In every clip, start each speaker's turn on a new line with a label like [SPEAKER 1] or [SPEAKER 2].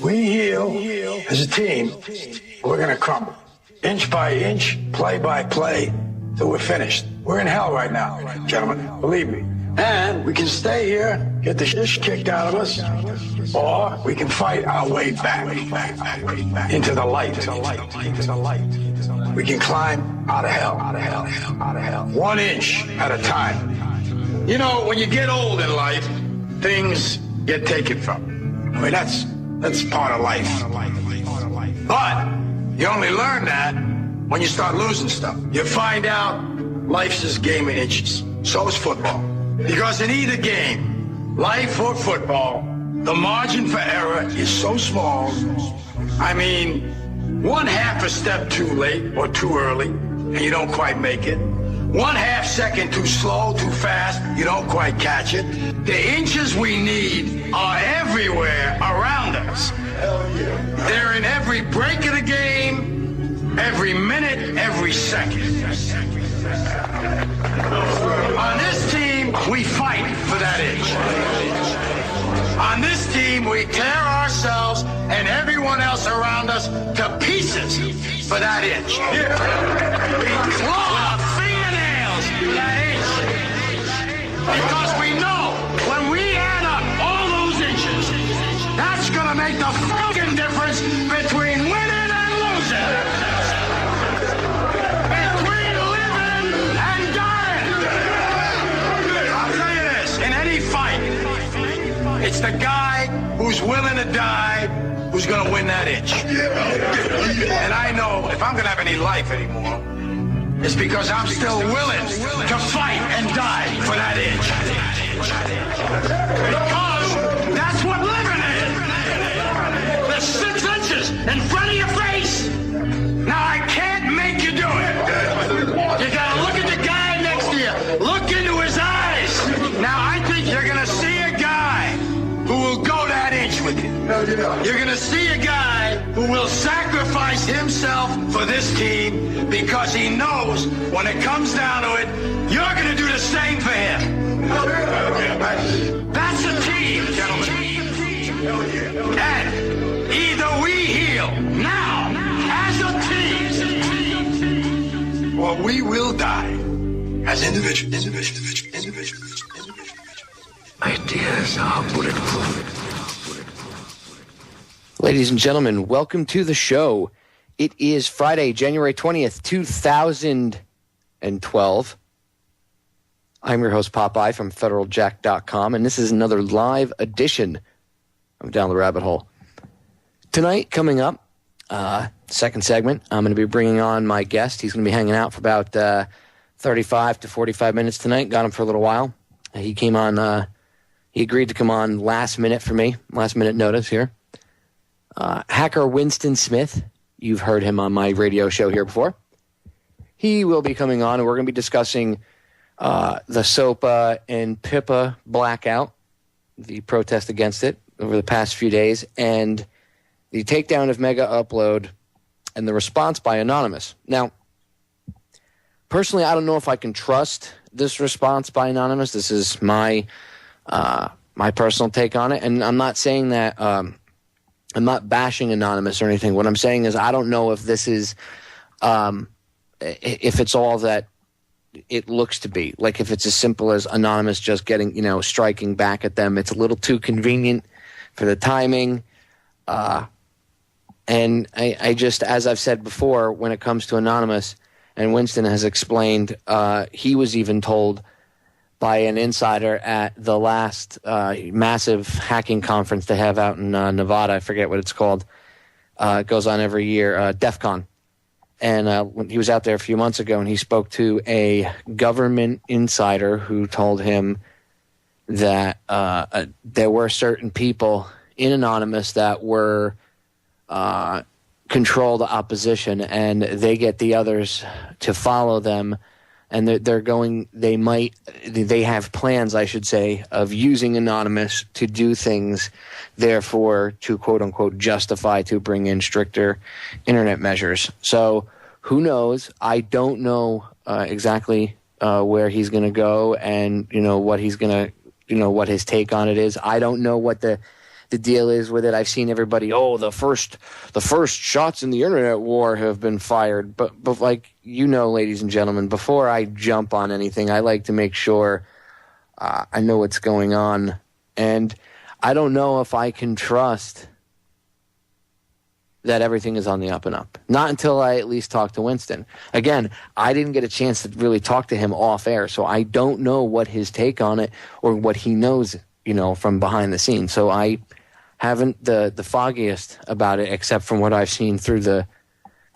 [SPEAKER 1] We heal as a team, we're going to crumble. Inch by inch, play by play, till we're finished. We're in hell right now, gentlemen, believe me. And we can stay here, get the shit kicked out of us, or we can fight our way back into the light. We can climb out of hell. 1 inch at a time. You know, when you get old in life, things get taken from you. I mean, that's part of life. But you only learn that when you start losing stuff. You find out life's this game of inches. So is football. Because in either game, life or football, the margin for error is so small. I mean, 1/2 a step too late or too early, and you don't quite make it. 1/2 second too slow, too fast, you don't quite catch it. The inches we need are everywhere around us. They're in every break of the game, every minute, every second. On this team, we fight for that inch. On this team, we tear ourselves and everyone else around us to pieces for that inch. We claw our fingernails for that inch. Because we know when we add up all those inches, that's going to make the fucking difference between winning and losing. Between living and dying. I'll tell you this, in any fight, it's the guy who's willing to die who's going to win that inch. And I know if I'm going to have any life anymore, it's because I'm still willing to fight and die for that inch. Because that's what living is. There's 6 inches in front of your face. Now, I can't make you do it. You got to look at the guy next to you. Look into his eyes. Now, I think you're going to see a guy who will go that inch with you. You're going to see a guy who will sacrifice himself for this team because he knows when it comes down to it, you're going to do the same for him. That's a team, gentlemen. And either we heal now as a team, or we will die as individuals.
[SPEAKER 2] Ideas are bulletproof.
[SPEAKER 3] Ladies and gentlemen, welcome to the show. It is Friday, January 20th, 2012. I'm your host, Popeye, from FederalJack.com, and this is another live edition of Down the Rabbit Hole. Tonight, coming up, second segment, I'm going to be bringing on my guest. He's going to be hanging out for about 35 to 45 minutes tonight. Got him for a little while. He came on, he agreed to come on last minute for me, last minute notice here. Hacker Winston Smith, you've heard him on my radio show here before. He will be coming on, and we're going to be discussing the SOPA and PIPA blackout, the protest against it over the past few days, and the takedown of Mega Upload and the response by Anonymous. Now, personally, I don't know if I can trust this response by Anonymous. This is my personal take on it, and I'm not saying that I'm not bashing Anonymous or anything. What I'm saying is I don't know if this is if it's all that it looks to be. Like if it's as simple as Anonymous just getting, striking back at them. It's a little too convenient for the timing. And I just, as I've said before, when it comes to Anonymous, and Winston has explained, he was even told by an insider at the last massive hacking conference they have out in Nevada. I forget what it's called. It goes on every year, DEF CON. And when he was out there a few months ago, and he spoke to a government insider who told him that there were certain people in Anonymous that were control the opposition, and they get the others to follow them. And they have plans, I should say, of using Anonymous to do things, therefore, to quote unquote justify to bring in stricter internet measures. So who knows? I don't know exactly where he's going to go and, what he's going to, what his take on it is. I don't know what the the deal is with it. I've seen everybody, the first shots in the internet war have been fired. But like, ladies and gentlemen, before I jump on anything, I like to make sure I know what's going on. And I don't know if I can trust that everything is on the up and up. Not until I at least talk to Winston. Again, I didn't get a chance to really talk to him off air, so I don't know what his take on it or what he knows, from behind the scenes. So I haven't the foggiest about it, except from what I've seen through the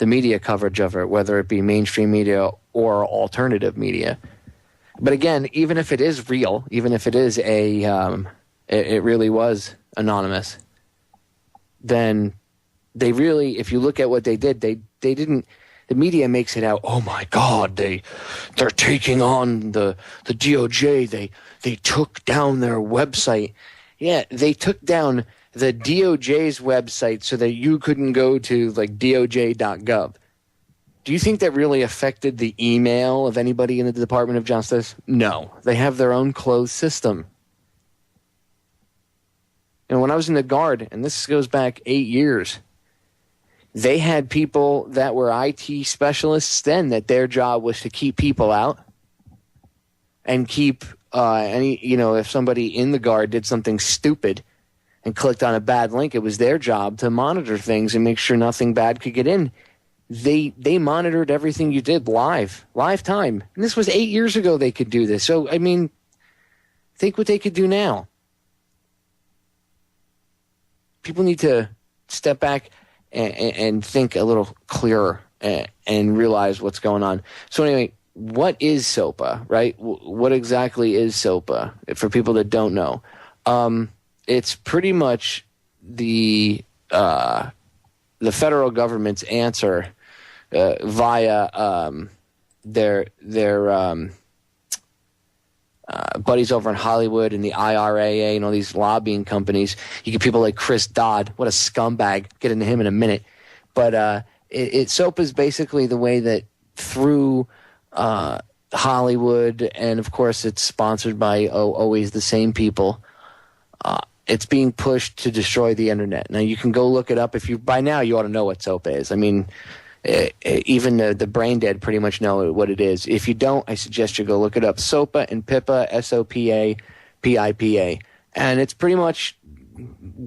[SPEAKER 3] media coverage of it, whether it be mainstream media or alternative media. But again, even if it is real, even if it is it really was anonymous, then they really, if you look at what they did, they didn't, the media makes it out, oh my God, they're taking on the DOJ, they took down their website. Yeah, they took down the DOJ's website so that you couldn't go to like doj.gov. Do you think that really affected the email of anybody in the Department of Justice? No, they have their own closed system. And when I was in the Guard, and this goes back 8 years, they had people that were IT specialists then that their job was to keep people out and keep if somebody in the Guard did something stupid and clicked on a bad link, it was their job to monitor things and make sure nothing bad could get in. They monitored everything you did live time. And this was 8 years ago they could do this. So, I mean, think what they could do now. People need to step back and think a little clearer and realize what's going on. So anyway, what is SOPA, right? What exactly is SOPA for people that don't know? It's pretty much the federal government's answer via their buddies over in Hollywood and the IRAA and all these lobbying companies. You get people like Chris Dodd. What a scumbag. Get into him in a minute. But SOPA is basically the way that through Hollywood, and of course it's sponsored by always the same people, it's being pushed to destroy the internet. Now you can go look it up. By now you ought to know what SOPA is. I mean, even the brain dead pretty much know what it is. If you don't, I suggest you go look it up. SOPA and PIPA, SOPA, PIPA. And it's pretty much,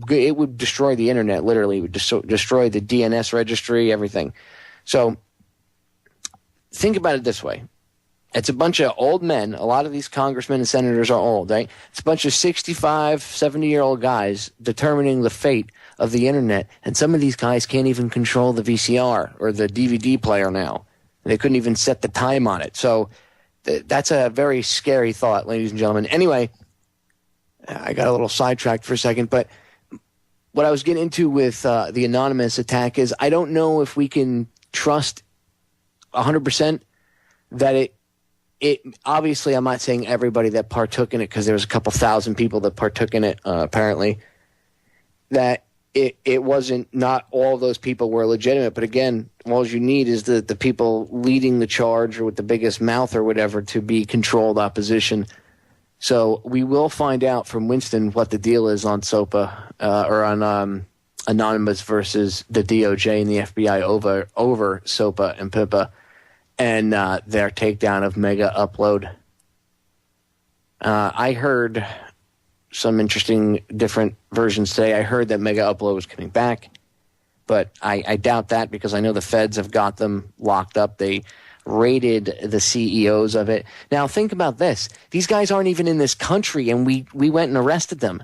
[SPEAKER 3] it would destroy the internet, literally. It would destroy the DNS registry, everything. So think about it this way. It's a bunch of old men. A lot of these congressmen and senators are old, right? It's a bunch of 65, 70-year-old guys determining the fate of the internet. And some of these guys can't even control the VCR or the DVD player now. They couldn't even set the time on it. So that's a very scary thought, ladies and gentlemen. Anyway, I got a little sidetracked for a second, but what I was getting into with the anonymous attack is I don't know if we can trust 100% that it obviously, I'm not saying everybody that partook in it, because there was a couple thousand people that partook in it, apparently, that it wasn't, not all those people were legitimate. But again, all you need is the people leading the charge or with the biggest mouth or whatever to be controlled opposition. So we will find out from Winston what the deal is on SOPA or on Anonymous versus the DOJ and the FBI over SOPA and PIPA. And their takedown of Mega Upload. I heard some interesting different versions today. I heard that Mega Upload was coming back, but I doubt that because I know the feds have got them locked up. They raided the CEOs of it. Now think about this. These guys aren't even in this country, and we went and arrested them.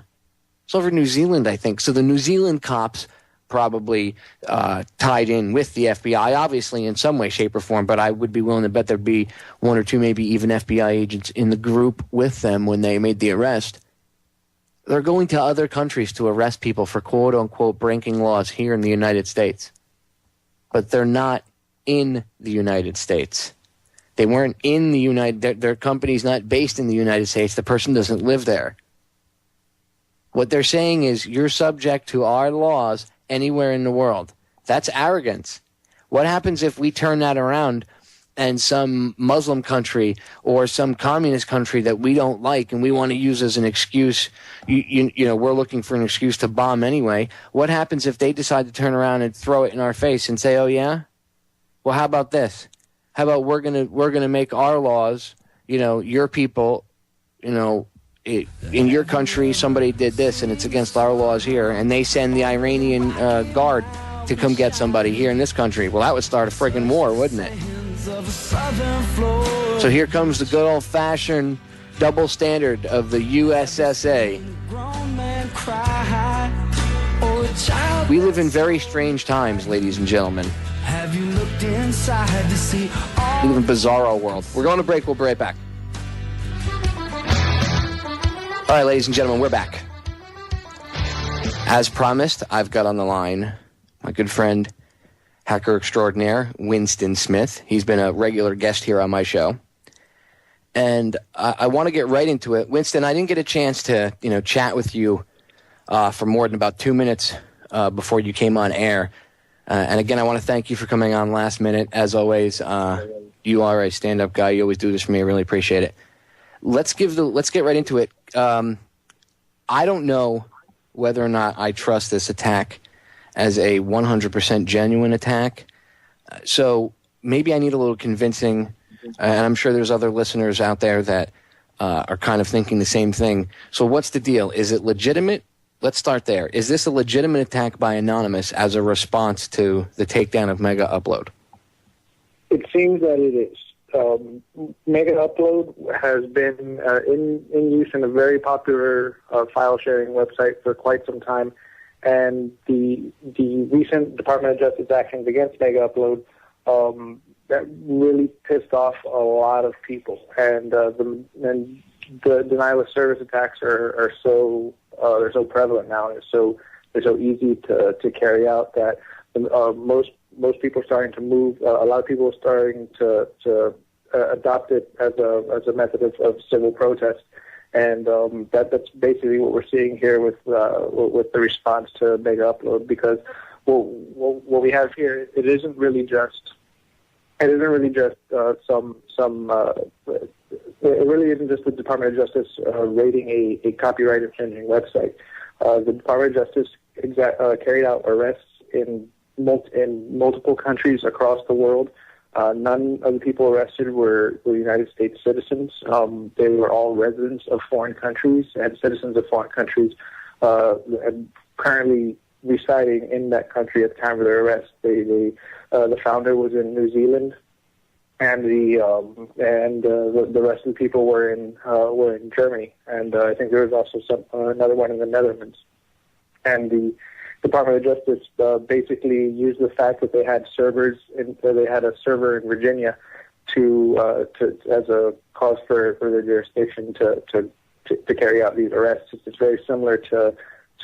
[SPEAKER 3] It's over in New Zealand, I think. So the New Zealand cops probably tied in with the FBI, obviously in some way, shape, or form, but I would be willing to bet there'd be one or two, maybe even FBI agents in the group with them when they made the arrest. They're going to other countries to arrest people for quote-unquote breaking laws here in the United States. But they're not in the United States. They weren't in the their company's not based in the United States. The person doesn't live there. What they're saying is you're subject to our laws anywhere in the world. That's arrogance. What happens if we turn that around and some Muslim country or some communist country that we don't like and we want to use as an excuse, we're looking for an excuse to bomb anyway. What happens if they decide to turn around and throw it in our face and say, oh, yeah? Well, how about this? How about we're gonna make our laws, your people, in your country, somebody did this and it's against our laws here, and they send the Iranian guard to come get somebody here in this country. Well, that would start a friggin' war, wouldn't it? So here comes the good old-fashioned double standard of the USSA. We live in very strange times, ladies and gentlemen. We live in a bizarro world. We're going to break. We'll be right back. All right, ladies and gentlemen, we're back. As promised, I've got on the line my good friend, hacker extraordinaire, Winston Smith. He's been a regular guest here on my show. And I want to get right into it. Winston, I didn't get a chance to, chat with you for more than about 2 minutes before you came on air. And again, I want to thank you for coming on last minute. As always, you are a stand-up guy. You always do this for me. I really appreciate it. Let's get right into it. I don't know whether or not I trust this attack as a 100% genuine attack. So maybe I need a little convincing, and I'm sure there's other listeners out there that are kind of thinking the same thing. So what's the deal? Is it legitimate? Let's start there. Is this a legitimate attack by Anonymous as a response to the takedown of Mega Upload?
[SPEAKER 4] It seems that it is. Mega Upload has been in use in a very popular file-sharing website for quite some time. And the recent Department of Justice actions against Mega Upload that really pissed off a lot of people, and the denial of service attacks are so they're so prevalent now, and they're so easy to carry out that most people are starting to move. A lot of people are starting to adopt it as a method of civil protest. And that's basically what we're seeing here with the response to Mega Upload, because what we have here, it isn't really just it really isn't just the Department of Justice raiding a copyright infringing website. The Department of Justice carried out arrests in multiple countries across the world. None of the people arrested were United States citizens. They were all residents of foreign countries and citizens of foreign countries, and currently residing in that country at the time of their arrest. The founder was in New Zealand, and the rest of the people were in Germany, and I think there was also another one in the Netherlands. And the Department of Justice basically used the fact that they had they had a server in Virginia to as a cause for their jurisdiction to carry out these arrests. It's very similar to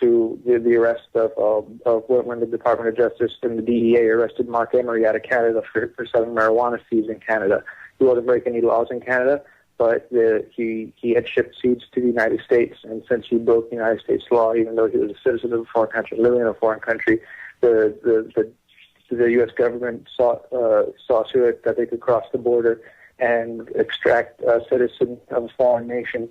[SPEAKER 4] the arrest of when the Department of Justice and the DEA arrested Mark Emery out of Canada for selling marijuana seeds in Canada. He wasn't breaking any laws in Canada, but he had shipped seeds to the United States, and since he broke the United States law, even though he was a citizen of a foreign country, living in a foreign country, the U.S. government saw to it that they could cross the border and extract a citizen of a foreign nation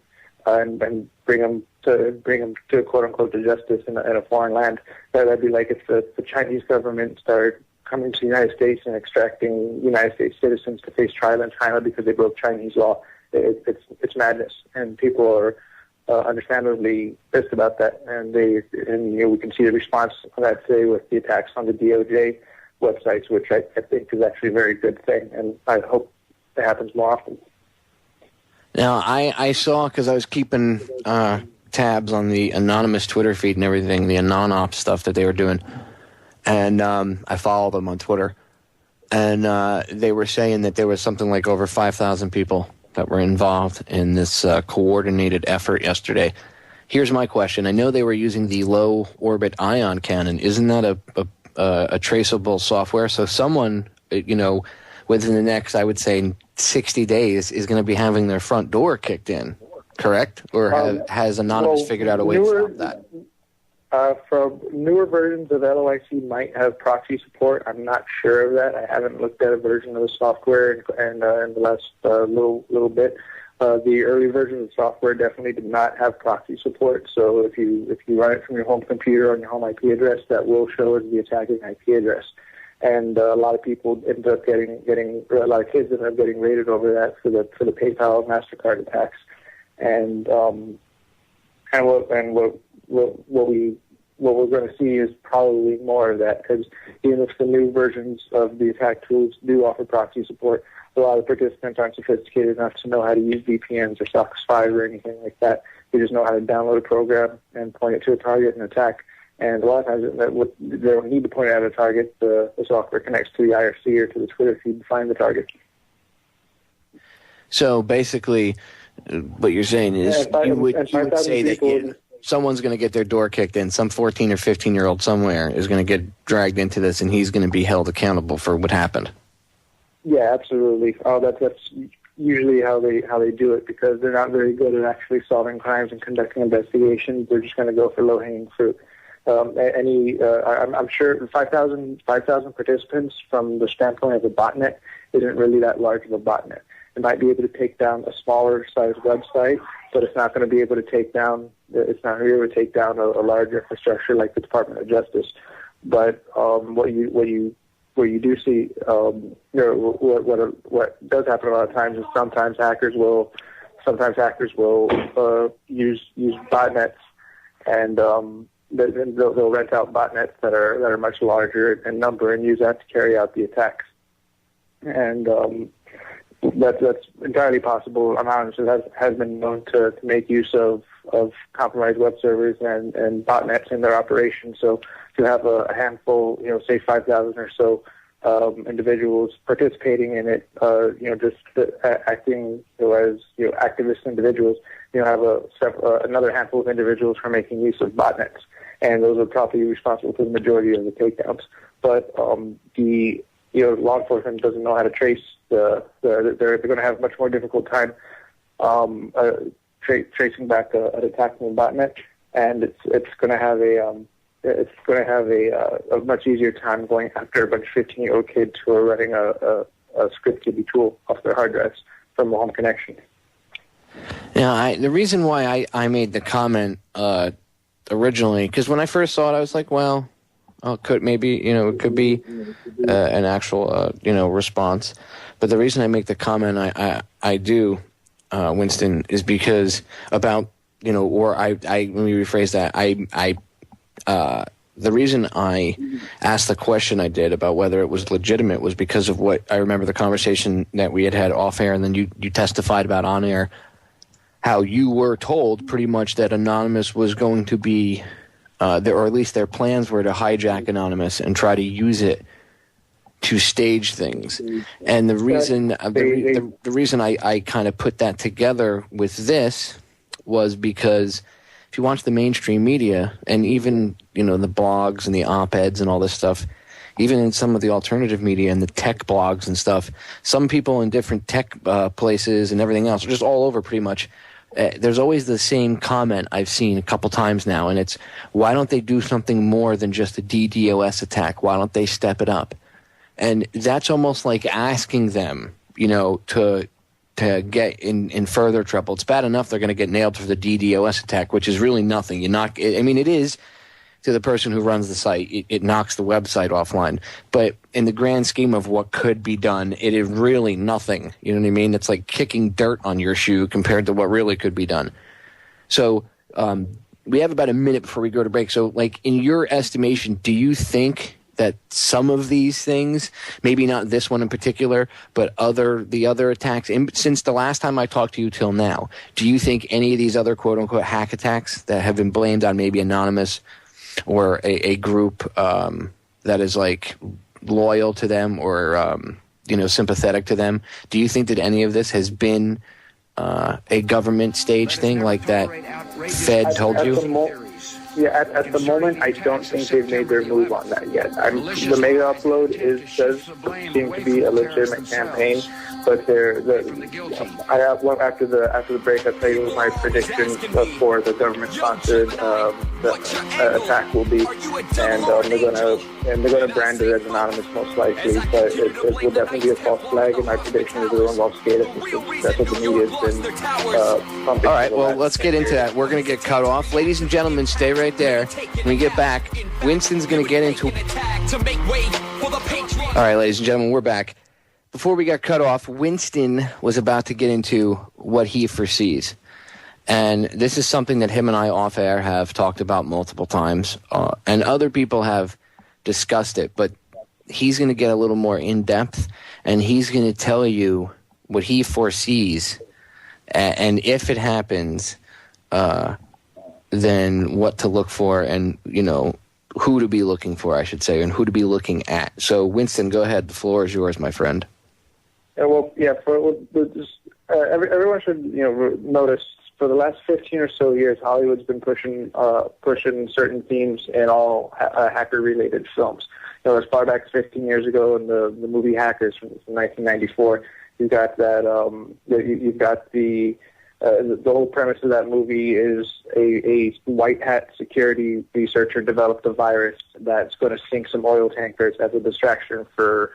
[SPEAKER 4] and bring him to quote unquote to justice in a foreign land. That'd be like if the Chinese government started coming to the United States and extracting United States citizens to face trial in China because they broke Chinese law. It's madness, and people are understandably pissed about that. And we can see the response of that today with the attacks on the DOJ websites, which I think is actually a very good thing, and I hope it happens more often.
[SPEAKER 3] Now, I saw, because I was keeping tabs on the Anonymous Twitter feed and everything, the Anon ops stuff that they were doing, and I follow them on Twitter, and they were saying that there was something like over 5,000 people that were involved in this coordinated effort yesterday. Here's my question. I know they were using the low-orbit ion cannon. Isn't that a traceable software? So someone, within the next, I would say, 60 days is going to be having their front door kicked in, correct? Or has Anonymous figured out a way to stop that?
[SPEAKER 4] From newer versions of LOIC might have proxy support. I'm not sure of that. I haven't looked at a version of the software in the last little bit. The early version of the software definitely did not have proxy support. So if you run it from your home computer on your home IP address, that will show as the attacking IP address. And a lot of people end up getting a lot of kids end up getting rated over that for the PayPal and MasterCard attacks. And what we're going to see is probably more of that, because even if the new versions of the attack tools do offer proxy support, a lot of participants aren't sophisticated enough to know how to use VPNs or SOC 5 or anything like that. They just know how to download a program and point it to a target and attack. And a lot of times they don't need to point it at a target. The software connects to the IRC or to the Twitter feed to find the target.
[SPEAKER 3] So basically, what you're saying is you would say that someone's going to get their door kicked in. Some 14 or 15-year-old somewhere is going to get dragged into this, and he's going to be held accountable for what happened. Yeah,
[SPEAKER 4] absolutely. That's usually how they do it, because they're not very good at actually solving crimes and conducting investigations. They're just going to go for low-hanging fruit. I'm sure 5,000 participants from the standpoint of a botnet isn't really that large of a botnet. It might be able to take down a smaller sized website, but it's not going to be able to take down a large infrastructure like the Department of Justice. But what you do see, what does happen a lot of times is sometimes hackers will use botnets, and they'll rent out botnets that are much larger in number and use that to carry out the attacks. And that's entirely possible. Anon has been known to make use of compromised web servers and botnets in their operation. So to have a handful, say 5,000 or so individuals participating in it, just acting as activist individuals, have another handful of individuals who are making use of botnets, and those are probably responsible for the majority of the takedowns. But the law enforcement doesn't know how to trace they're going to have a much more difficult time tracing back an attack from a botnet, and it's going to have a much easier time going after a bunch of 15-year-old kids who are running a script kiddie tool off their hard drives from a home connection.
[SPEAKER 3] Yeah, the reason why I made the comment originally, because when I first saw it, I was like, well, it could be an actual response. But the reason I make the comment I do, Winston, is because about or I let me rephrase that. The reason I asked the question I did about whether it was legitimate was because of what I remember the conversation that we had off air, and then you testified about on air, how you were told pretty much that Anonymous was going to be, or at least their plans were to hijack Anonymous and try to use it to stage things. And the reason the reason I kind of put that together with this was because if you watch the mainstream media and even the blogs and the op-eds and all this stuff, even in some of the alternative media and the tech blogs and stuff, some people in different tech places and everything else, just all over pretty much, there's always the same comment I've seen a couple times now, and it's, why don't they do something more than just a DDoS attack? Why don't they step it up? And that's almost like asking them, to get in further trouble. It's bad enough they're going to get nailed for the DDoS attack, which is really nothing. It is to the person who runs the site. It knocks the website offline. But in the grand scheme of what could be done, it is really nothing. You know what I mean? It's like kicking dirt on your shoe compared to what really could be done. So we have about a minute before we go to break. So, in your estimation, do you think that some of these things, maybe not this one in particular, but the other attacks, since the last time I talked to you till now, do you think any of these other quote-unquote hack attacks that have been blamed on maybe Anonymous or a group that is loyal to them or sympathetic to them, do you think that any of this has been a government stage thing like that Fed told you?
[SPEAKER 4] At the moment, I don't think they've made their move on that yet. The mega upload does seem to be a legitimate campaign, but after the break, I'll tell you what my prediction for the government-sponsored attack will be, and they're gonna brand it as anonymous most likely, but it will definitely be a false flag. And my prediction is it will involve SCADA systems. That's what the media has been pumping.
[SPEAKER 3] All right, well, let's get into that. We're going to get cut off. Ladies and gentlemen, stay right there. When we get back, Winston's going to get into... All right, ladies and gentlemen, we're back. Before we got cut off, Winston was about to get into what he foresees. And this is something that him and I off air have talked about multiple times, and other people have discussed it, but he's going to get a little more in-depth, and he's going to tell you what he foresees, and if it happens, then what to look for, and, who to be looking for, I should say, and who to be looking at. So, Winston, go ahead. The floor is yours, my friend.
[SPEAKER 4] Everyone should, notice for the last 15 or so years, Hollywood's been pushing certain themes in all hacker-related films. As far back as 15 years ago in the movie Hackers from 1994, you've got that. You've got the whole premise of that movie is a white hat security researcher developed a virus that's going to sink some oil tankers as a distraction for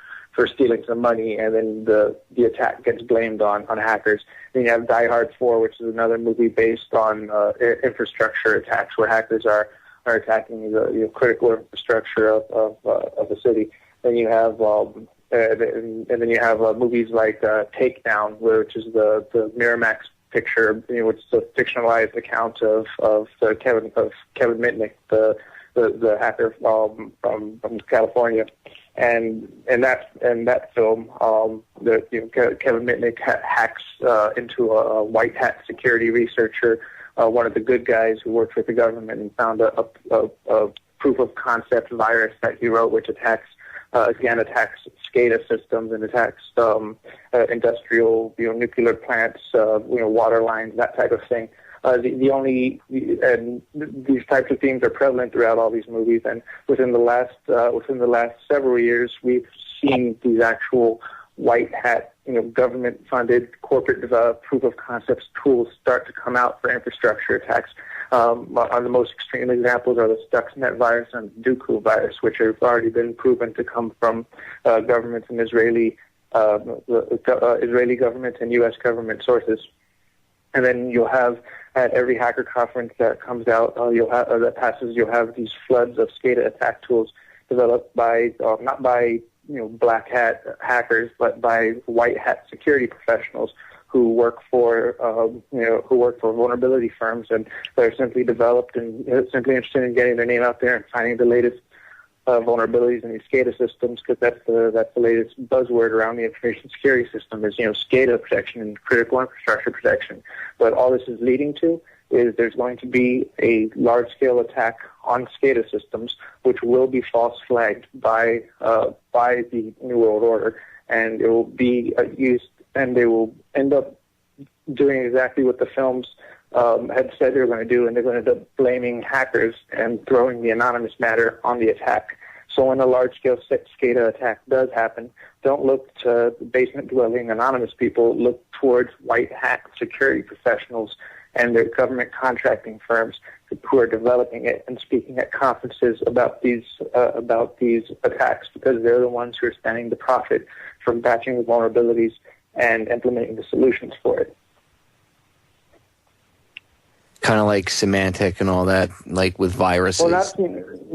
[SPEAKER 4] stealing some money, and then the attack gets blamed on hackers. Then you have Die Hard 4, which is another movie based on infrastructure attacks where hackers are attacking the critical infrastructure of the city. Then you have movies like Takedown, which is the Miramax picture, which is a fictionalized account of Kevin Mitnick, the hacker from California. And in that film, Kevin Mitnick hacks into a white hat security researcher, one of the good guys who worked with the government, and found a proof of concept virus that he wrote, which attacks SCADA systems and attacks industrial, nuclear plants, water lines, that type of thing. These types of themes are prevalent throughout all these movies, and within the last several years, we've seen these actual white hat, government-funded, corporate-developed proof of concepts tools start to come out for infrastructure attacks. On the most extreme examples are the Stuxnet virus and Dooku virus, which have already been proven to come from governments and Israeli government and U.S. government sources. And then you'll have at every hacker conference that comes out, you'll have these floods of SCADA attack tools developed by not by black hat hackers, but by white hat security professionals who work for vulnerability firms, and they're simply developed and simply interested in getting their name out there and finding the latest vulnerabilities in these SCADA systems, because that's the latest buzzword around the information security system is SCADA protection and critical infrastructure protection. But all this is leading to is there's going to be a large-scale attack on SCADA systems, which will be false flagged by the New World Order, and it will be used, and they will end up doing exactly what the films had said they were going to do, and they're going to end up blaming hackers and throwing the anonymous matter on the attack. So when a large-scale SCADA attack does happen, don't look to basement-dwelling anonymous people. Look towards white-hat security professionals and their government contracting firms who are developing it and speaking at conferences about these attacks, because they're the ones who are standing to profit from patching the vulnerabilities and implementing the solutions for it.
[SPEAKER 3] Kind of like Symantec and all that, like with viruses.
[SPEAKER 4] Well,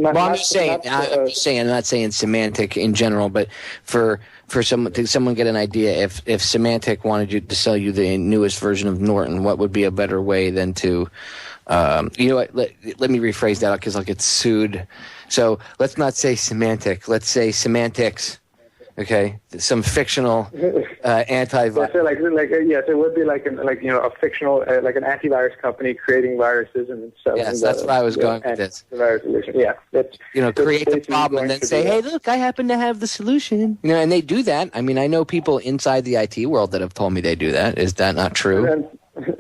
[SPEAKER 3] I'm not saying Symantec in general, but for someone get an idea, if Symantec wanted you to sell you the newest version of Norton, what would be a better way than to, let me rephrase that because I'll get sued. So let's not say Symantec. Let's say semantics. Okay, some fictional antivirus.
[SPEAKER 4] So yes, it would be like a fictional like an antivirus company creating viruses and stuff.
[SPEAKER 3] Yes, that's where I was going with this.
[SPEAKER 4] Yeah,
[SPEAKER 3] create the problem and then say, "Hey, look, I happen to have the solution." And they do that. I mean, I know people inside the IT world that have told me they do that. Is that not true?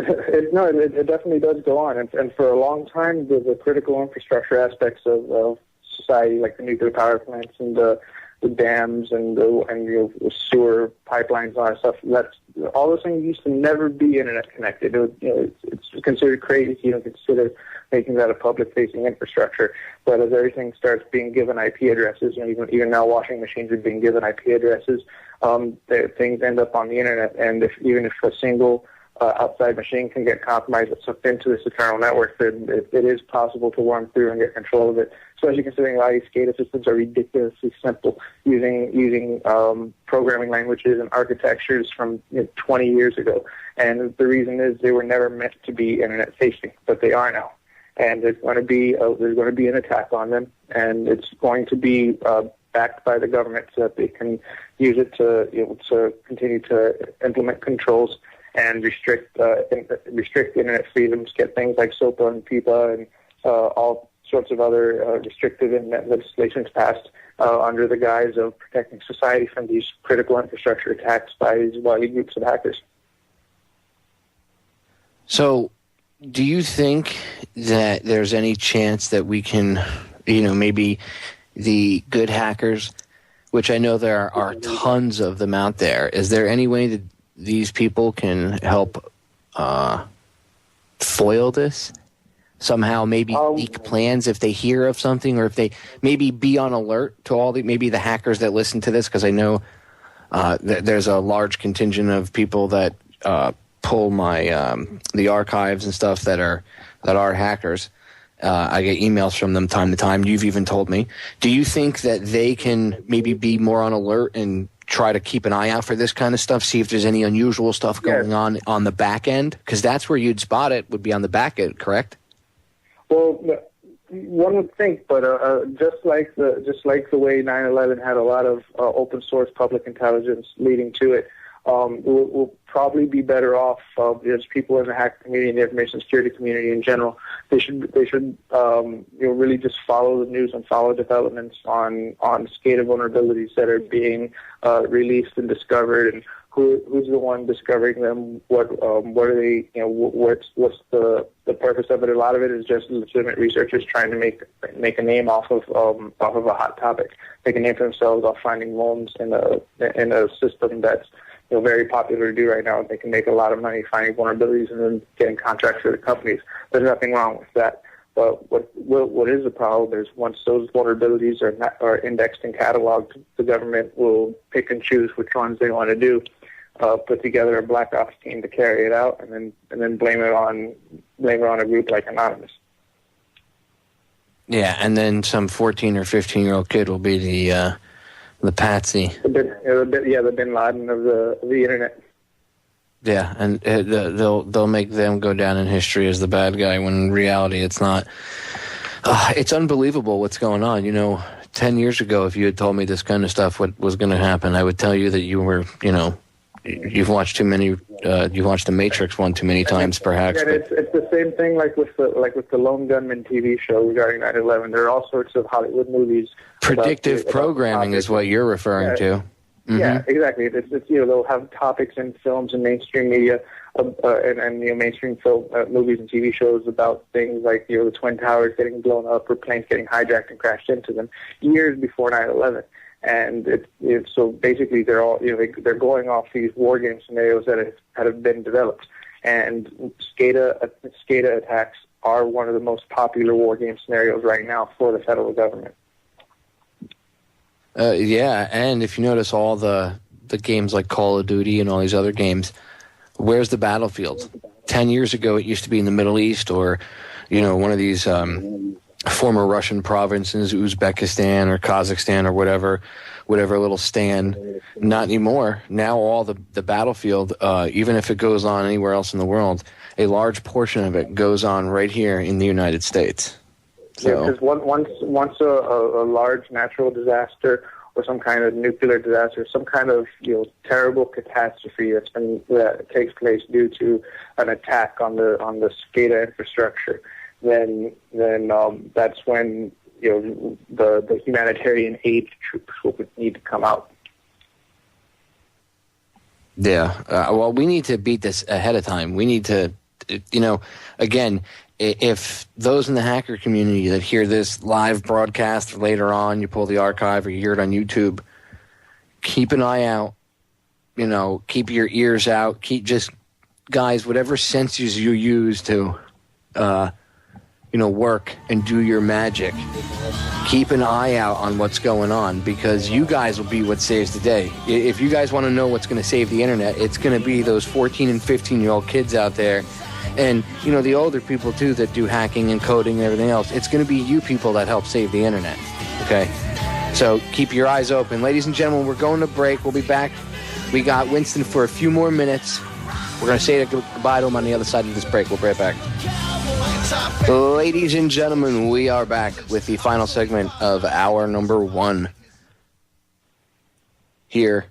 [SPEAKER 4] It definitely does go on, and for a long time, the critical infrastructure aspects of society, like the nuclear power plants and the dams and the sewer pipelines and all that stuff, all those things used to never be internet connected. It's considered crazy to consider making that a public-facing infrastructure. But as everything starts being given IP addresses, even now washing machines are being given IP addresses, things end up on the internet. And even if a single outside machine can get compromised and sucked into this eternal network, then it is possible to worm through and get control of it, especially considering a lot of these SCADA systems are ridiculously simple, using programming languages and architectures from 20 years ago. And the reason is they were never meant to be internet facing, but they are now. And there's going to be an attack on them, and it's going to be backed by the government so that they can use it to continue to implement controls and restrict internet freedoms, get things like SOPA and PIPA and all sorts of other restrictive internet legislations passed under the guise of protecting society from these critical infrastructure attacks by these wily groups of hackers.
[SPEAKER 3] So, do you think that there's any chance that we can, maybe the good hackers, which I know there are tons of them out there, is there any way that these people can help foil this? Somehow maybe leak plans if they hear of something, or if they maybe be on alert to all the hackers that listen to this, because I know there's a large contingent of people that pull my the archives and stuff that are hackers. I get emails from them time to time. You've even told me. Do you think that they can maybe be more on alert and try to keep an eye out for this kind of stuff, see if there's any unusual stuff going on the back end? Because that's where you'd spot it, would be on the back end, correct?
[SPEAKER 4] Well, one would think, but just like the way 9/11 had a lot of open source public intelligence leading to it, we'll probably be better off as people in the hacker community and the information security community in general. They should really just follow the news and follow developments on SCADA vulnerabilities that are being released and discovered, and who's the one discovering them? What are they? What's the purpose of it? A lot of it is just legitimate researchers trying to make a name off of a hot topic, make a name for themselves off finding vulns in a system that's very popular to do right now. They can make a lot of money finding vulnerabilities and then getting contracts for the companies. There's nothing wrong with that. But what is the problem is once those vulnerabilities are indexed and cataloged, the government will pick and choose which ones they want to do, put together a black ops team to carry it out, and then blame it on a group like Anonymous.
[SPEAKER 3] Yeah, and then some 14 or 15-year-old kid will be the patsy.
[SPEAKER 4] The Bin Laden of the internet.
[SPEAKER 3] Yeah, and they'll make them go down in history as the bad guy, when in reality it's not. It's unbelievable what's going on. 10 years ago, if you had told me this kind of stuff was going to happen, I would tell you that you were, you've watched too many. You've watched The Matrix one too many times, perhaps.
[SPEAKER 4] And it's the same thing like with the Lone Gunman TV show regarding 9/11. There are all sorts of Hollywood movies.
[SPEAKER 3] Predictive programming is what you're referring to. Mm-hmm.
[SPEAKER 4] Yeah, exactly. It's they'll have topics in films and mainstream media, and mainstream film movies and TV shows about things like the Twin Towers getting blown up or planes getting hijacked and crashed into them years before 9/11. And so basically they're all they're going off these war game scenarios that have been developed, and SCADA attacks are one of the most popular war game scenarios right now for the federal government.
[SPEAKER 3] Yeah, and if you notice all the games like Call of Duty and all these other games, where's the battlefield? 10 years ago, it used to be in the Middle East or, one of these former Russian provinces, Uzbekistan or Kazakhstan or whatever little stand. Not anymore. Now all the battlefield, even if it goes on anywhere else in the world, a large portion of it goes on right here in the United States. So,
[SPEAKER 4] because once a large natural disaster or some kind of nuclear disaster, some kind of terrible catastrophe that takes place due to an attack on the SCADA infrastructure, then that's when the humanitarian aid troops will need to come out.
[SPEAKER 3] Yeah. Well, we need to beat this ahead of time. We need to again, if those in the hacker community that hear this live broadcast later on, you pull the archive or you hear it on YouTube, keep an eye out, keep your ears out, guys, whatever senses you use to, work and do your magic, keep an eye out on what's going on, because you guys will be what saves the day. If you guys want to know what's going to save the internet, it's going to be those 14 and 15-year-old kids out there. And, the older people, too, that do hacking and coding and everything else. It's going to be you people that help save the internet, okay? So keep your eyes open. Ladies and gentlemen, we're going to break. We'll be back. We got Winston for a few more minutes. We're going to say goodbye to him on the other side of this break. We'll be right back. Ladies and gentlemen, we are back with the final segment of hour number 1 here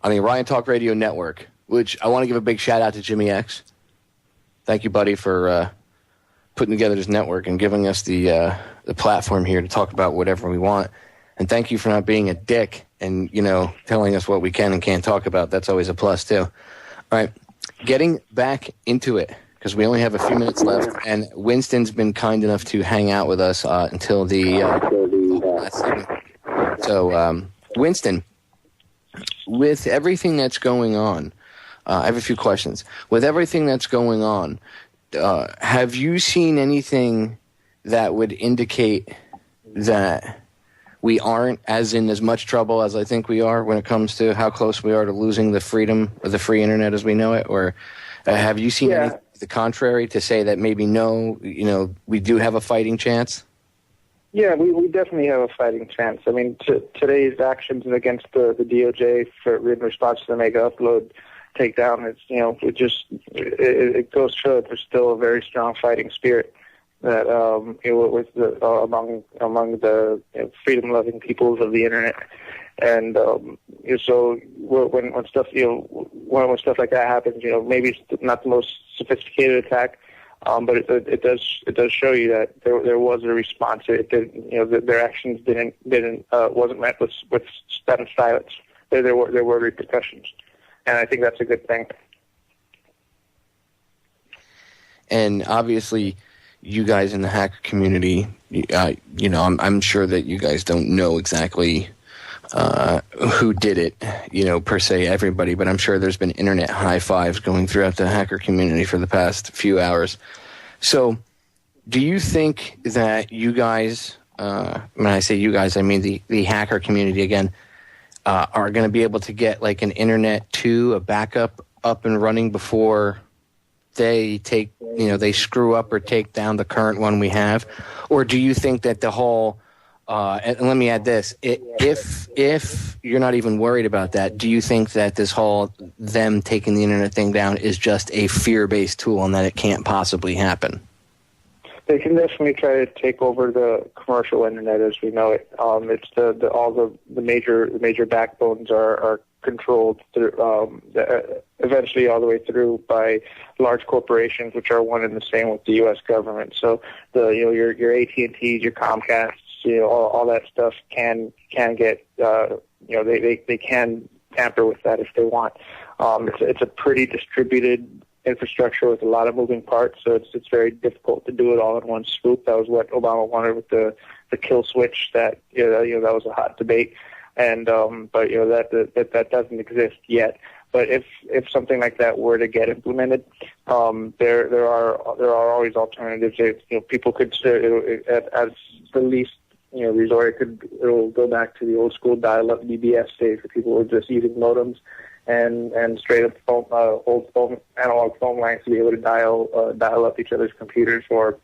[SPEAKER 3] on the Orion Talk Radio Network, which I want to give a big shout out to Jimmy X. Thank you, buddy, for putting together this network and giving us the platform here to talk about whatever we want. And thank you for not being a dick and, telling us what we can and can't talk about. That's always a plus, too. All right, getting back into it, because we only have a few minutes left, and Winston's been kind enough to hang out with us until the last segment. So, Winston, with everything that's going on, I have a few questions. With everything that's going on, have you seen anything that would indicate that we aren't as much trouble as I think we are when it comes to how close we are to losing the freedom of the free internet as we know it? Or have you seen anything to the contrary to say that maybe no, we do have a fighting chance?
[SPEAKER 4] Yeah, we definitely have a fighting chance. I mean, today's actions against the DOJ in response to the mega upload takedown, it goes to show that there's still a very strong fighting spirit that among the freedom-loving peoples of the internet, and so when stuff when stuff like that happens, maybe it's not the most sophisticated attack, but it does show you that there was a response. It did, their actions wasn't met with stunned silence. There were repercussions. And I think that's a good thing. And
[SPEAKER 3] obviously, you guys in the hacker community, I'm sure that you guys don't know exactly who did it, per se everybody, but I'm sure there's been internet high fives going throughout the hacker community for the past few hours. So, do you think that you guys, when I say you guys, I mean the hacker community again, are going to be able to get like an internet 2, a backup up and running before they take, they screw up or take down the current one we have? Or do you think that the whole, and let me add this, if you're not even worried about that, do you think that this whole them taking the internet thing down is just a fear-based tool and that it can't possibly happen?
[SPEAKER 4] They can definitely try to take over the commercial internet as we know it. It's all the major backbones are controlled through, eventually all the way through by large corporations, which are one and the same with the U.S. government. So your AT&Ts, your Comcasts, all that stuff can get they can tamper with that if they want. It's a pretty distributed infrastructure with a lot of moving parts, so it's very difficult to do it all in one swoop. That was what Obama wanted with the kill switch. That that was a hot debate, and but that doesn't exist yet. But if something like that were to get implemented, there are always alternatives. People could as the least resort. It'll go back to the old school dial-up BBS days where people were just using modems and straight up old analog phone lines to be able to dial up each other's computers, or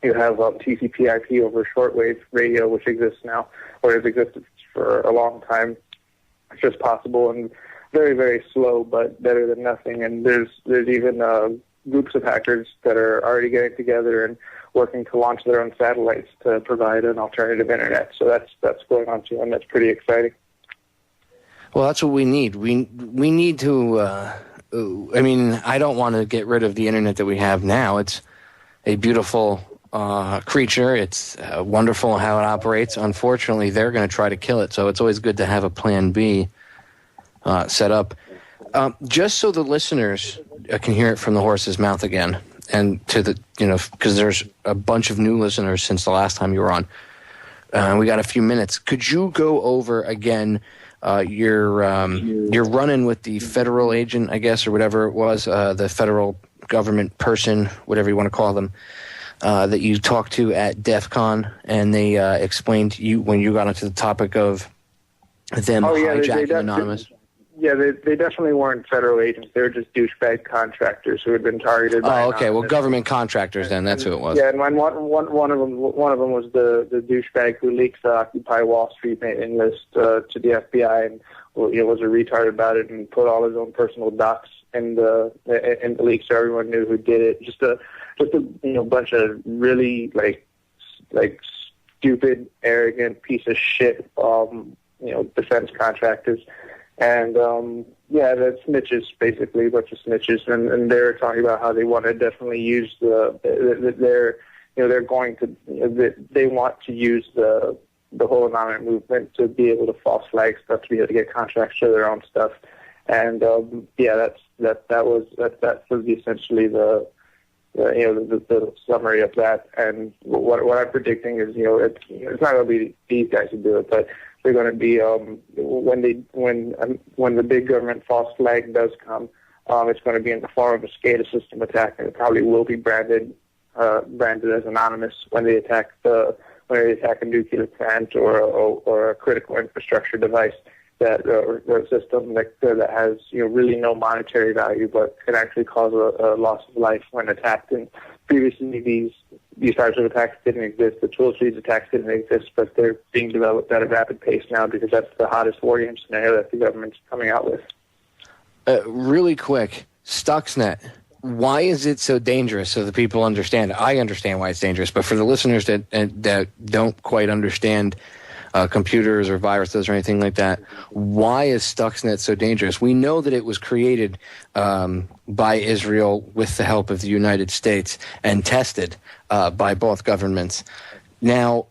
[SPEAKER 4] you have TCP/IP over shortwave radio, which exists now or has existed for a long time. It's just possible and very, very slow, but better than nothing. And there's even groups of hackers that are already getting together and working to launch their own satellites to provide an alternative internet. So that's going on too, and that's pretty exciting.
[SPEAKER 3] Well, that's what we need. We need to. I mean, I don't want to get rid of the internet that we have now. It's a beautiful creature. It's wonderful how it operates. Unfortunately, they're going to try to kill it. So it's always good to have a plan B set up. Just so the listeners can hear it from the horse's mouth again, and to the, because there's a bunch of new listeners since the last time you were on. We got a few minutes. Could you go over again your run-in with the federal agent, I guess, or whatever it was, the federal government person, whatever you want to call them, that you talked to at DEF CON, and they explained you when you got onto the topic of them hijacking Anonymous?
[SPEAKER 4] Yeah, they definitely weren't federal agents. They were just douchebag contractors who had been targeted by
[SPEAKER 3] okay.
[SPEAKER 4] Anonymous.
[SPEAKER 3] Well, government contractors then. That's who it was.
[SPEAKER 4] Yeah, and one of them was the douchebag who leaked the Occupy Wall Street mailing list to the FBI, and was a retard about it and put all his own personal docs in the leak, so everyone knew who did it. Just a bunch of really like stupid, arrogant piece of shit defense contractors. And the snitches, basically, a bunch of snitches, and they're talking about how they want to definitely use they want to use the whole anonymous movement to be able to false flag stuff, to be able to get contracts for their own stuff, and that was essentially the summary of that. And what I'm predicting is it's not going to be these guys who do it, but they're going to be when the big government false flag does come, it's going to be in the form of a SCADA system attack, and it probably will be branded as anonymous when they attack a nuclear plant or a critical infrastructure device or a system that has really no monetary value, but can actually cause a loss of life when attacked. And previously these types of attacks didn't exist. The tools for these attacks didn't exist, but they're being developed at a rapid pace now because that's the hottest war game scenario that the government's coming out with.
[SPEAKER 3] Really quick, Stuxnet, why is it so dangerous so that people understand? I understand why it's dangerous, but for the listeners that don't quite understand computers or viruses or anything like that, why is Stuxnet so dangerous? We know that it was created by Israel with the help of the United States and tested by both governments. Now,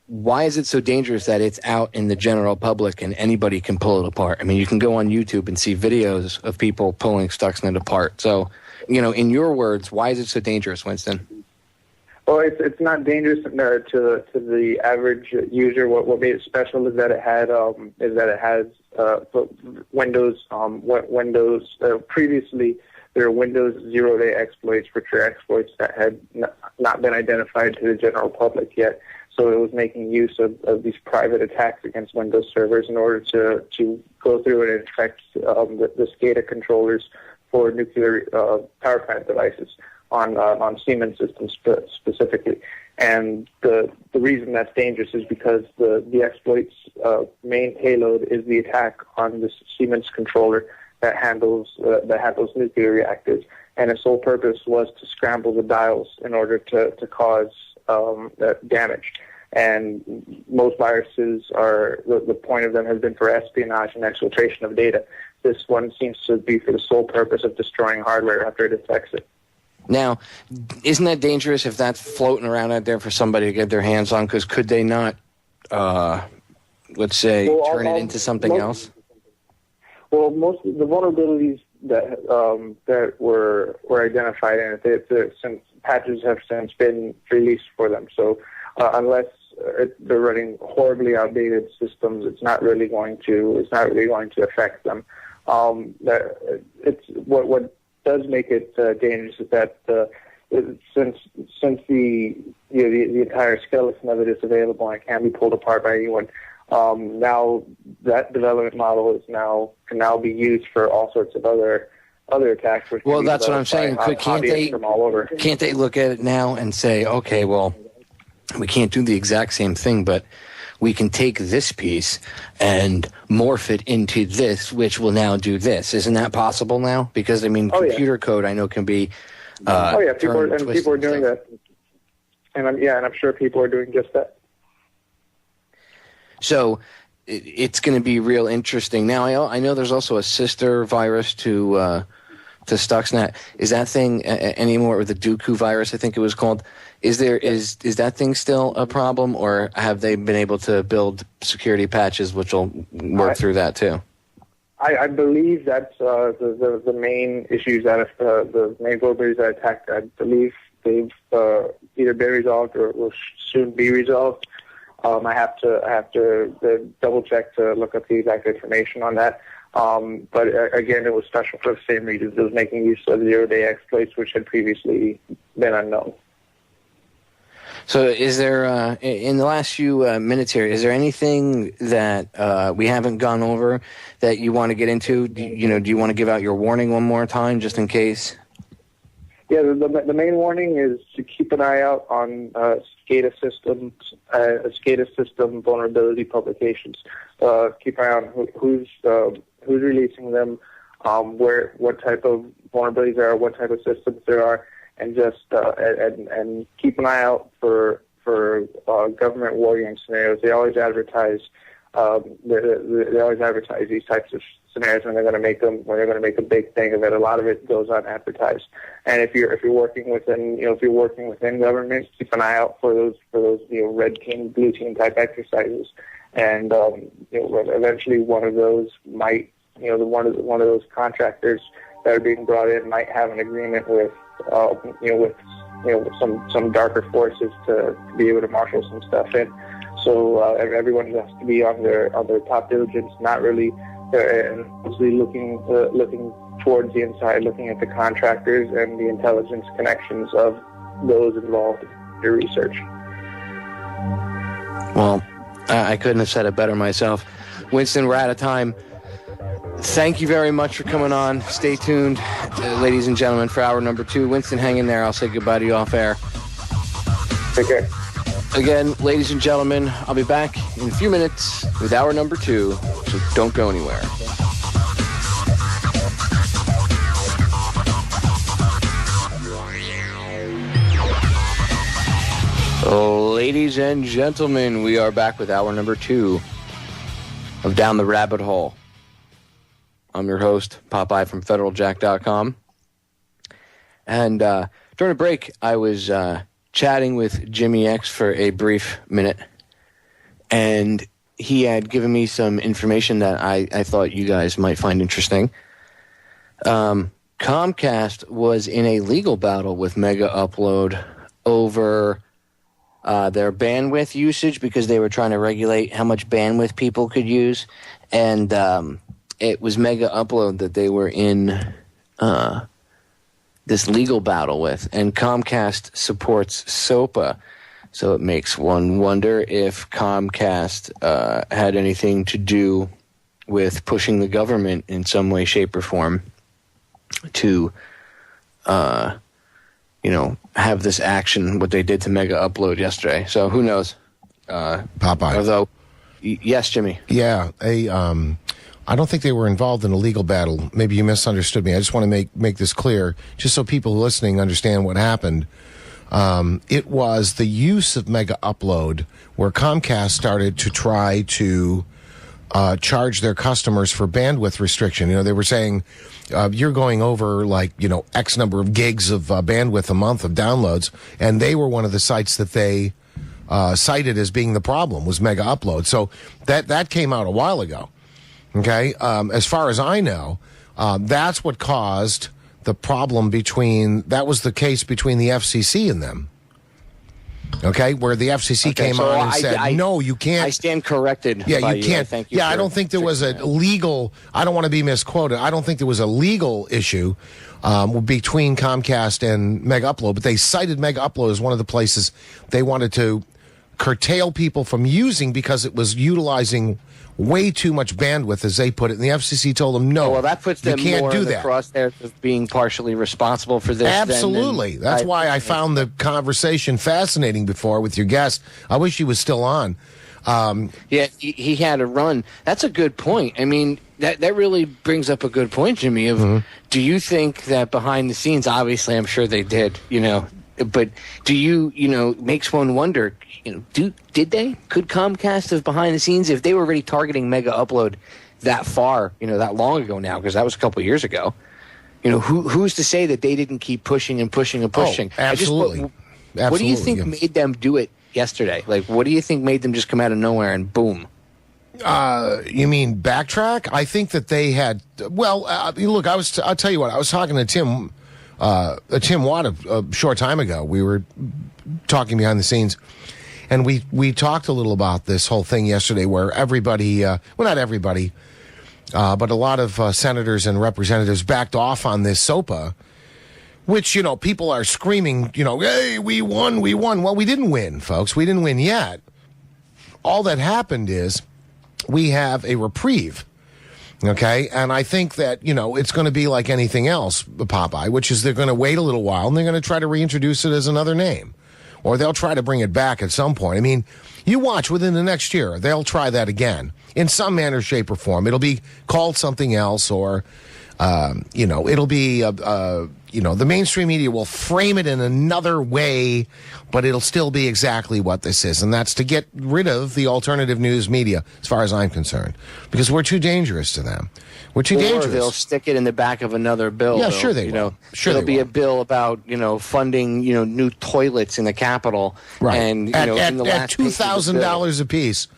[SPEAKER 3] why is it so dangerous that it's out in the general public and anybody can pull it apart? I mean, you can go on YouTube and see videos of people pulling Stuxnet apart. So, in your words, why is it so dangerous, Winston?
[SPEAKER 4] Well, it's not dangerous to the average user. What made it special is that it has Windows. Previously, there were Windows 0-day exploits, which are exploits that had not been identified to the general public yet. So it was making use of these private attacks against Windows servers in order to go through and infect the SCADA controllers for nuclear power plant devices on Siemens systems specifically. And the reason that's dangerous is because the exploit's main payload is the attack on this Siemens controller that handles nuclear reactors, and its sole purpose was to scramble the dials in order to cause damage. And most viruses the point of them has been for espionage and exfiltration of data. This one seems to be for the sole purpose of destroying hardware after it affects it.
[SPEAKER 3] Now, isn't that dangerous if that's floating around out there for somebody to get their hands on? Because could they not, let's say, turn it into something else?
[SPEAKER 4] Well, most of the vulnerabilities that were identified in it, since patches have since been released for them. So unless they're running horribly outdated systems, it's not really going to affect them. It's what does make it dangerous is that since the entire skeleton of it is available and can be pulled apart by anyone, now that development model can now be used for all sorts of other attacks.
[SPEAKER 3] Well, that's what I'm saying. Can't they look at it now and say, okay, well, we can't do the exact same thing, but we can take this piece and morph it into this, which will now do this. Isn't that possible now? Because, computer code I know can be
[SPEAKER 4] people are doing that. And I'm sure people are doing just that. So
[SPEAKER 3] it's going to be real interesting. Now, I know there's also a sister virus to Stuxnet. Is that thing anymore with the Dooku virus, I think it was called? Is that thing still a problem, or have they been able to build security patches which will work through that too?
[SPEAKER 4] I believe that's the main issues that the main vulnerabilities that attacked. I believe they've either been resolved or will soon be resolved. I have to double check to look up the exact information on that. But again, it was special for the same reasons. It was making use of zero-day exploits, which had previously been unknown.
[SPEAKER 3] So is there, in the last few minutes here, is there anything that we haven't gone over that you want to get into? Do you want to give out your warning one more time, just in case?
[SPEAKER 4] Yeah, the main warning is to keep an eye out on SCADA system vulnerability publications. Keep an eye on who's releasing them, what type of vulnerabilities there are, what type of systems there are, and just and keep an eye out for government warning scenarios. They always advertise these types of scenarios when they're going to make them, when they're going to make a big thing of it. A lot of it goes unadvertised. And if you're working within government, keep an eye out for those red team, blue team type exercises. And eventually one of those might, one of those contractors that are being brought in might have an agreement with some darker forces to be able to marshal some stuff in. So everyone has to be on their top diligence, not really, and mostly looking towards the inside, looking at the contractors and the intelligence connections of those involved in your research.
[SPEAKER 3] Well, I couldn't have said it better myself. Winston, we're out of time. Thank you very much for coming on. Stay tuned, ladies and gentlemen, for hour number 2. Winston, hang in there. I'll say goodbye to you off air.
[SPEAKER 4] Take care.
[SPEAKER 3] Again, ladies and gentlemen, I'll be back in a few minutes with hour number 2, so don't go anywhere. Ladies and gentlemen, we are back with hour number 2 of Down the Rabbit Hole. I'm your host, Popeye from federaljack.com. And during a break, I was chatting with Jimmy X for a brief minute. And he had given me some information that I thought you guys might find interesting. Comcast was in a legal battle with Mega Upload over their bandwidth usage because they were trying to regulate how much bandwidth people could use. And it was Mega Upload that they were in this legal battle with. And Comcast supports SOPA. So it makes one wonder if Comcast had anything to do with pushing the government in some way, shape, or form to, have this action, what they did to Mega Upload yesterday. So who knows?
[SPEAKER 5] Popeye.
[SPEAKER 3] Although, yes, Jimmy.
[SPEAKER 5] Yeah, I don't think they were involved in a legal battle. Maybe you misunderstood me. I just want to make this clear, just so people listening understand what happened. It was the use of Mega Upload where Comcast started to try to charge their customers for bandwidth restriction. They were saying, you're going over X number of gigs of bandwidth a month of downloads, and they were one of the sites that they cited as being the problem was Mega Upload. So that came out a while ago. Okay, as far as I know, that's what caused the problem that was the case between the FCC and them. Okay, where the FCC came on and said, no, you can't.
[SPEAKER 3] I stand corrected.
[SPEAKER 5] Yeah, you can't.
[SPEAKER 3] Thank you.
[SPEAKER 5] I don't think there was a legal, I don't want to be misquoted. I don't think there was a legal issue between Comcast and Mega Upload, but they cited Mega Upload as one of the places they wanted to curtail people from using because it was utilizing way too much bandwidth, as they put it, and the FCC told them no.
[SPEAKER 3] Well, that puts them
[SPEAKER 5] you can't
[SPEAKER 3] more
[SPEAKER 5] do
[SPEAKER 3] in the
[SPEAKER 5] that.
[SPEAKER 3] crosshairs of being partially responsible for this.
[SPEAKER 5] Absolutely. That's why I found the conversation fascinating before with your guest. I wish he was still on.
[SPEAKER 3] Yeah, he had a run. That's a good point. I mean, that really brings up a good point, Jimmy, of do you think that behind the scenes, obviously I'm sure they did, but do you, makes one wonder, did they? Could Comcast have behind the scenes, if they were already targeting Mega Upload that far, that long ago now, because that was a couple of years ago, who's to say that they didn't keep pushing and pushing and pushing?
[SPEAKER 5] Oh, absolutely.
[SPEAKER 3] What do you think made them do it yesterday? What do you think made them just come out of nowhere and boom?
[SPEAKER 5] You mean backtrack? I think that they had. Well, look, I'll tell you what. I was talking to Tim Watt a short time ago. We were talking behind the scenes, and we talked a little about this whole thing yesterday, where everybody, well, not everybody, but a lot of senators and representatives backed off on this SOPA, which, people are screaming, hey, we won. Well, we didn't win, folks. We didn't win yet. All that happened is we have a reprieve, okay? And I think that, it's going to be like anything else, Popeye, which is they're going to wait a little while and they're going to try to reintroduce it as another name. Or they'll try to bring it back at some point. I mean, you watch within the next year, they'll try that again in some manner, shape, or form. It'll be called something else, or, it'll be, the mainstream media will frame it in another way, but it'll still be exactly what this is. And that's to get rid of the alternative news media, as far as I'm concerned, because we're too dangerous to them. We're too dangerous.
[SPEAKER 3] Or they'll stick it in the back of another bill.
[SPEAKER 5] Yeah, sure they will. Sure
[SPEAKER 3] there'll be a bill about, funding, new toilets in the Capitol.
[SPEAKER 5] Right.
[SPEAKER 3] And,
[SPEAKER 5] at
[SPEAKER 3] $2,000
[SPEAKER 5] a piece.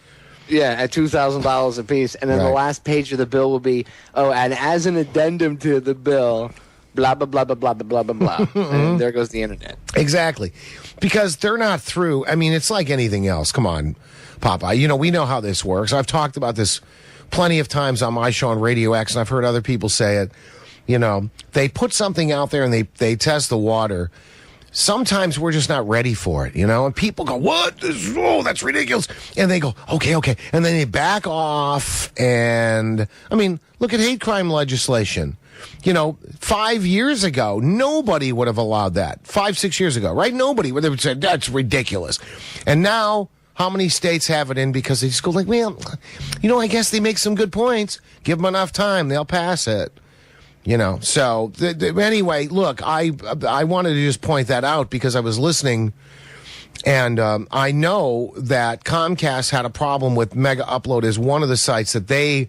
[SPEAKER 3] Yeah, at $2,000 a piece. And then the last page of the bill will be, and as an addendum to the bill, blah, blah, blah, blah, blah, blah, blah, blah. And there goes the internet.
[SPEAKER 5] Exactly. Because they're not through. I mean, it's like anything else. Come on, Popeye. We know how this works. I've talked about this plenty of times on my show on Radio X, and I've heard other people say it. They put something out there and they test the water. Sometimes we're just not ready for it, and people go, what? That's ridiculous. And they go, okay. And then they back off. And I mean, look at hate crime legislation. 5 years ago, nobody would have allowed that. 5-6 years ago, right? Nobody would have said, that's ridiculous. And now, how many states have it in because they just go like, well, I guess they make some good points. Give them enough time, they'll pass it. So anyway, look, I wanted to just point that out because I was listening, and I know that Comcast had a problem with Mega Upload as one of the sites that they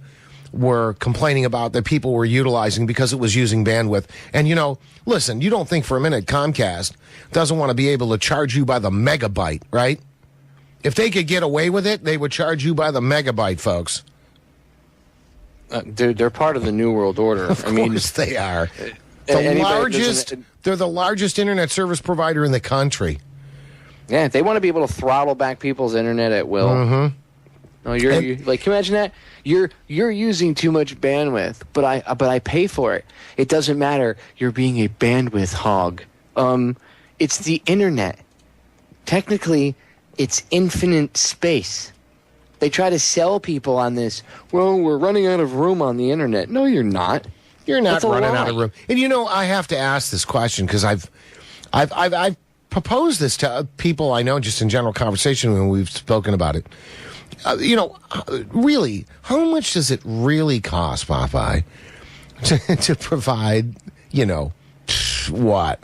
[SPEAKER 5] were complaining about that people were utilizing because it was using bandwidth. And, listen, you don't think for a minute Comcast doesn't want to be able to charge you by the megabyte, right? If they could get away with it, they would charge you by the megabyte, folks.
[SPEAKER 3] They're part of the New World Order.
[SPEAKER 5] Of course they are. They're the largest internet service provider in the country.
[SPEAKER 3] Yeah, they want to be able to throttle back people's internet at will.
[SPEAKER 5] Mm-hmm.
[SPEAKER 3] No, can you imagine that? You're using too much bandwidth, but I pay for it. It doesn't matter. You're being a bandwidth hog. It's the internet. Technically, it's infinite space. They try to sell people on this. Well, we're running out of room on the internet. No, you're not.
[SPEAKER 5] You're not running out of room. And I have to ask this question because I've proposed this to people I know just in general conversation when we've spoken about it. Really, how much does it really cost, Popeye, to provide, what,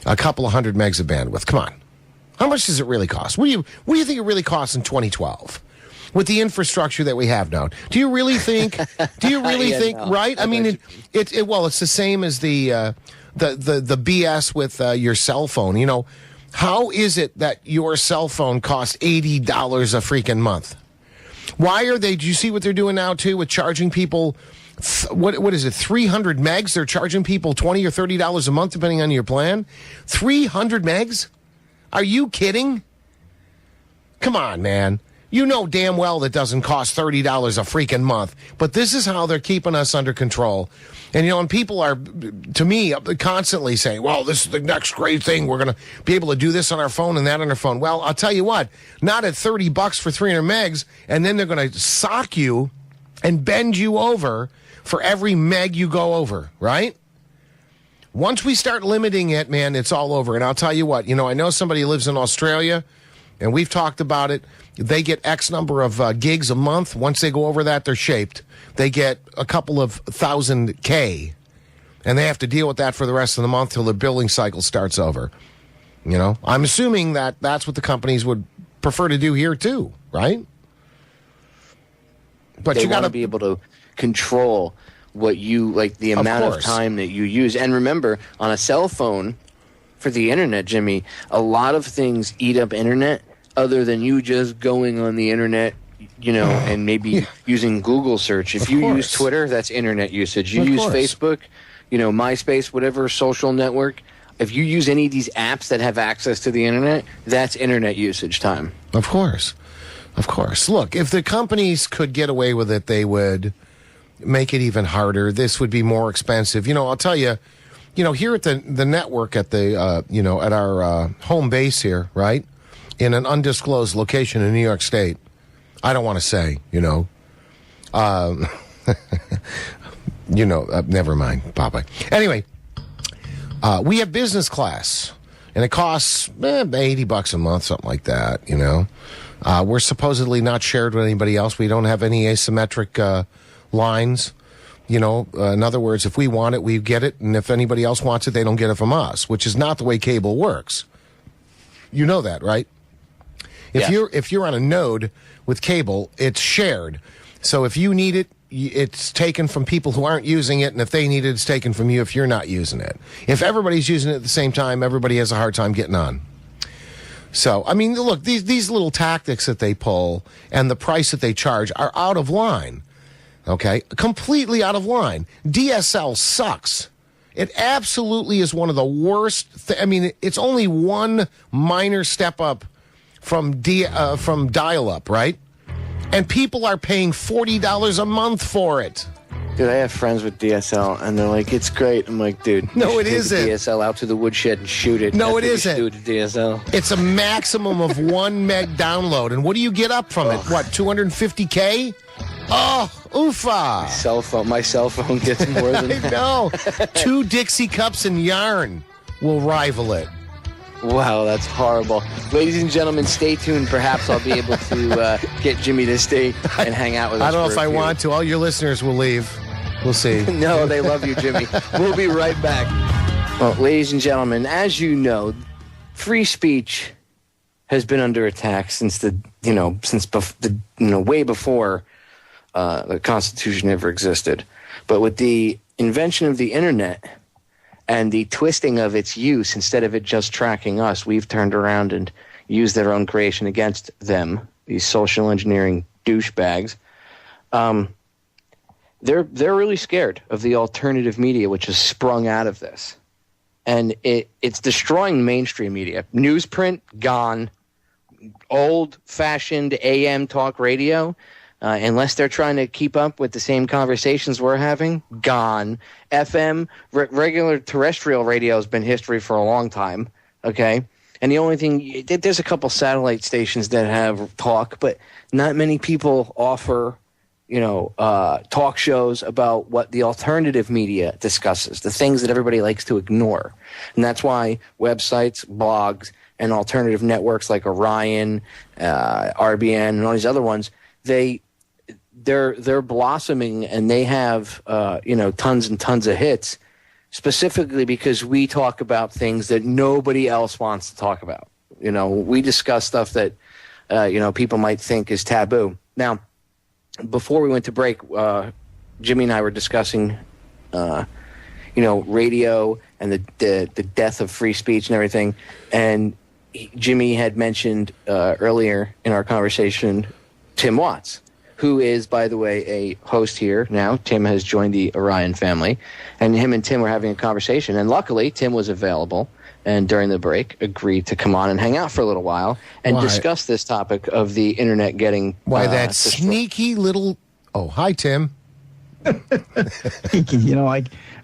[SPEAKER 5] a couple of hundred megs of bandwidth? Come on. How much does it really cost? What do you think it really costs in 2012? With the infrastructure that we have now, do you really think? No. Right? I mean, it's the same as the BS with your cell phone. How is it that your cell phone costs $80 a freaking month? Why are they? Do you see what they're doing now too with charging people? What is it? 300 megs? They're charging people $20 or $30 a month depending on your plan. 300 megs? Are you kidding? Come on, man. You know damn well that doesn't cost $30 a freaking month. But this is how they're keeping us under control. And, and people are, to me, constantly saying, well, this is the next great thing. We're going to be able to do this on our phone and that on our phone. Well, I'll tell you what, not at $30 for 300 megs, and then they're going to sock you and bend you over for every meg you go over, right? Once we start limiting it, man, it's all over. And I'll tell you what, I know somebody who lives in Australia, and we've talked about it. They get X number of gigs a month. Once they go over that, they're shaped. They get a couple of thousand K, and they have to deal with that for the rest of the month till the billing cycle starts over. I'm assuming that that's what the companies would prefer to do here too, right? But you got to
[SPEAKER 3] be able to control what you like, the amount of time that you use. And remember, on a cell phone for the internet, Jimmy, a lot of things eat up internet other than you just going on the internet and maybe using Google search. If you use Twitter, that's internet usage. You use Facebook, MySpace, whatever social network. If you use any of these apps that have access to the internet, that's internet usage time.
[SPEAKER 5] Of course. Look, if the companies could get away with it, they would make it even harder. This would be more expensive. I'll tell you, here at the network at the, at our home base here, right, in an undisclosed location in New York State, I don't want to say, never mind, Popeye. Anyway, we have business class, and it costs $80 a month, something like that, We're supposedly not shared with anybody else. We don't have any asymmetric lines. In other words, if we want it, we get it, and if anybody else wants it, they don't get it from us, which is not the way cable works. You know that, right? If you're on a node with cable, it's shared. So if you need it, it's taken from people who aren't using it, and if they need it, it's taken from you if you're not using it. If everybody's using it at the same time, everybody has a hard time getting on. So, look, these little tactics that they pull and the price that they charge are out of line. Okay? Completely out of line. DSL sucks. It absolutely is one of the worst. It's only one minor step up from dial-up, right? And people are paying $40 a month for it.
[SPEAKER 3] Dude, I have friends with DSL, and they're like, it's great. I'm like, dude,
[SPEAKER 5] no, it isn't.
[SPEAKER 3] Take the DSL out to the woodshed and shoot it.
[SPEAKER 5] No, it isn't.
[SPEAKER 3] Shoot the DSL.
[SPEAKER 5] It's a maximum of 1 meg download, and what do you get up from it? What, 250K? Oh, oofa!
[SPEAKER 3] My cell phone gets more than that.
[SPEAKER 5] No, 2 Dixie cups and yarn will rival it.
[SPEAKER 3] Wow, that's horrible. Ladies and gentlemen, stay tuned. Perhaps I'll be able to get Jimmy to stay and hang out with us.
[SPEAKER 5] I don't know if I want to. All your listeners will leave. We'll see.
[SPEAKER 3] No, they love you, Jimmy. We'll be right back. Well, ladies and gentlemen, as you know, free speech has been under attack since way before the Constitution ever existed. But with the invention of the internet and the twisting of its use, instead of it just tracking us, we've turned around and used their own creation against them, these social engineering douchebags. They're really scared of the alternative media, which has sprung out of this. And it's destroying mainstream media. Newsprint, gone. Old-fashioned AM talk radio, unless they're trying to keep up with the same conversations we're having, gone. FM, regular terrestrial radio has been history for a long time, okay? And the only thing, there's a couple satellite stations that have talk, but not many people offer, talk shows about what the alternative media discusses, the things that everybody likes to ignore. And that's why websites, blogs, and alternative networks like Orion, RBN, and all these other ones, they're blossoming, and they have tons and tons of hits, specifically because we talk about things that nobody else wants to talk about. We discuss stuff that people might think is taboo. Now, before we went to break, Jimmy and I were discussing radio and the death of free speech and everything, and Jimmy had mentioned earlier in our conversation Tim Watts, who is, by the way, a host here now. Tim has joined the Orion family, and him and Tim were having a conversation, and luckily Tim was available and during the break agreed to come on and hang out for a little while and discuss this topic of the internet getting
[SPEAKER 5] that sneaky little... Oh, hi, Tim.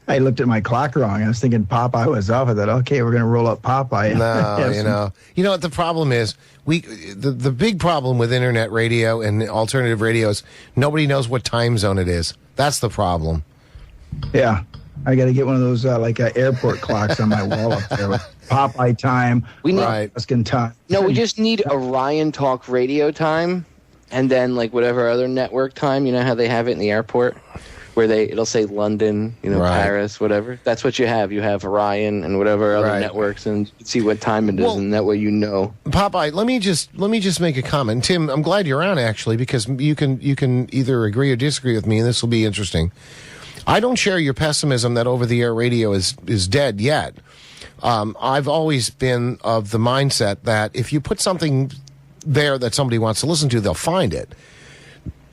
[SPEAKER 6] I looked at my clock wrong. I was thinking Popeye was off. I thought, okay, we're going to roll up Popeye.
[SPEAKER 5] No, you know what the problem is? The big problem with internet radio and alternative radio is nobody knows what time zone it is. That's the problem.
[SPEAKER 6] Yeah. I got to get one of those airport clocks on my wall up there with Popeye time, Ruskin time.
[SPEAKER 3] No, we just need Orion Talk radio time, and then whatever other network time. You know how they have it in the airport, where it'll say London, Paris, whatever. That's what you have. You have Orion and whatever other networks, and you can see what time it is, and that way you know.
[SPEAKER 5] Popeye, let me just make a comment. Tim, I'm glad you're on actually, because you can either agree or disagree with me, and this will be interesting. I don't share your pessimism that over-the-air radio is dead yet. I've always been of the mindset that if you put something there that somebody wants to listen to, they'll find it.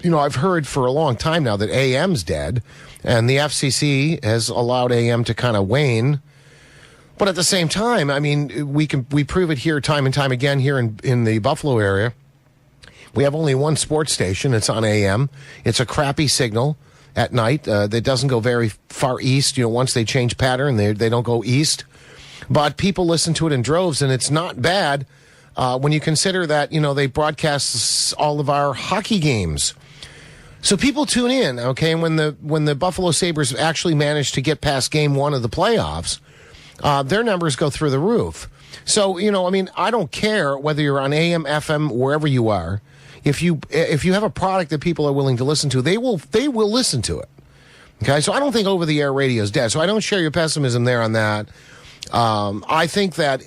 [SPEAKER 5] I've heard for a long time now that AM's dead, and the FCC has allowed AM to kind of wane. But at the same time, I mean, we prove it here time and time again here in the Buffalo area. We have only one sports station. It's on AM. It's a crappy signal at night. That doesn't go very far east. Once they change pattern, they don't go east. But people listen to it in droves, and it's not bad when you consider that, they broadcast all of our hockey games. So people tune in, okay? And when the Buffalo Sabres actually manage to get past game one of the playoffs, their numbers go through the roof. So, I don't care whether you're on AM, FM, wherever you are. If you have a product that people are willing to listen to, they will listen to it. Okay? So I don't think over-the-air radio is dead. So I don't share your pessimism there on that. I think that,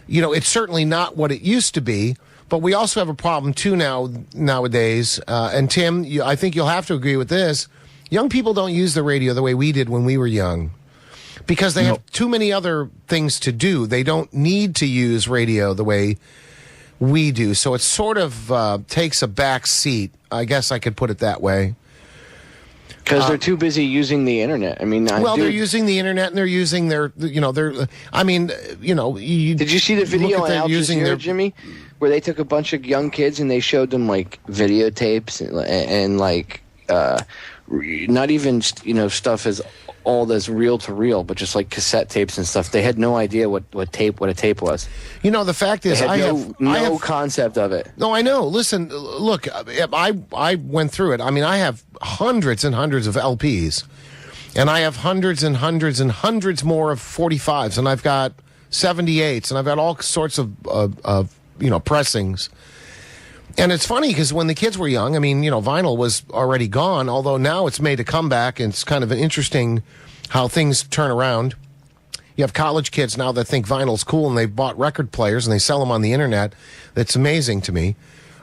[SPEAKER 5] it's certainly not what it used to be. But we also have a problem, too, nowadays. And, Tim, I think you'll have to agree with this. Young people don't use the radio the way we did when we were young because they have too many other things to do. They don't need to use radio the way we do. So it sort of takes a back seat. I guess I could put it that way.
[SPEAKER 3] Because they're too busy using the internet. I mean,
[SPEAKER 5] they're using the internet and they're using their, Did you
[SPEAKER 3] see the video on Al Jazeera, Jimmy, where they took a bunch of young kids and they showed them like videotapes and like not even stuff as old as reel to reel, but just like cassette tapes and stuff. They had no idea what a tape was.
[SPEAKER 5] The fact is, I have
[SPEAKER 3] no concept of it.
[SPEAKER 5] No, I know. Listen, look, I went through it. I mean, I have hundreds and hundreds of LPs, and I have hundreds and hundreds and hundreds more of 45s, and I've got 78s, and I've got all sorts of pressings. And it's funny because when the kids were young, I mean, vinyl was already gone, although now it's made a comeback, and it's kind of an interesting how things turn around. You have college kids now that think vinyl's cool, and they've bought record players, and they sell them on the internet. That's amazing to me.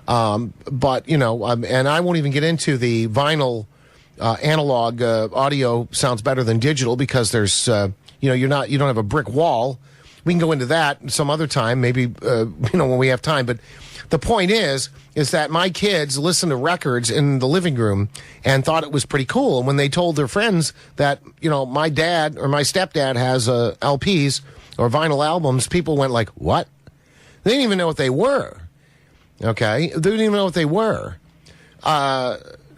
[SPEAKER 5] But, and I won't even get into the vinyl analog audio sounds better than digital because there's, you don't have a brick wall. We can go into that some other time, maybe, when we have time. But the point is that my kids listened to records in the living room and thought it was pretty cool. And when they told their friends that, my dad or my stepdad has LPs or vinyl albums, people went like, what? They didn't even know what they were. Okay? They didn't even know what they were.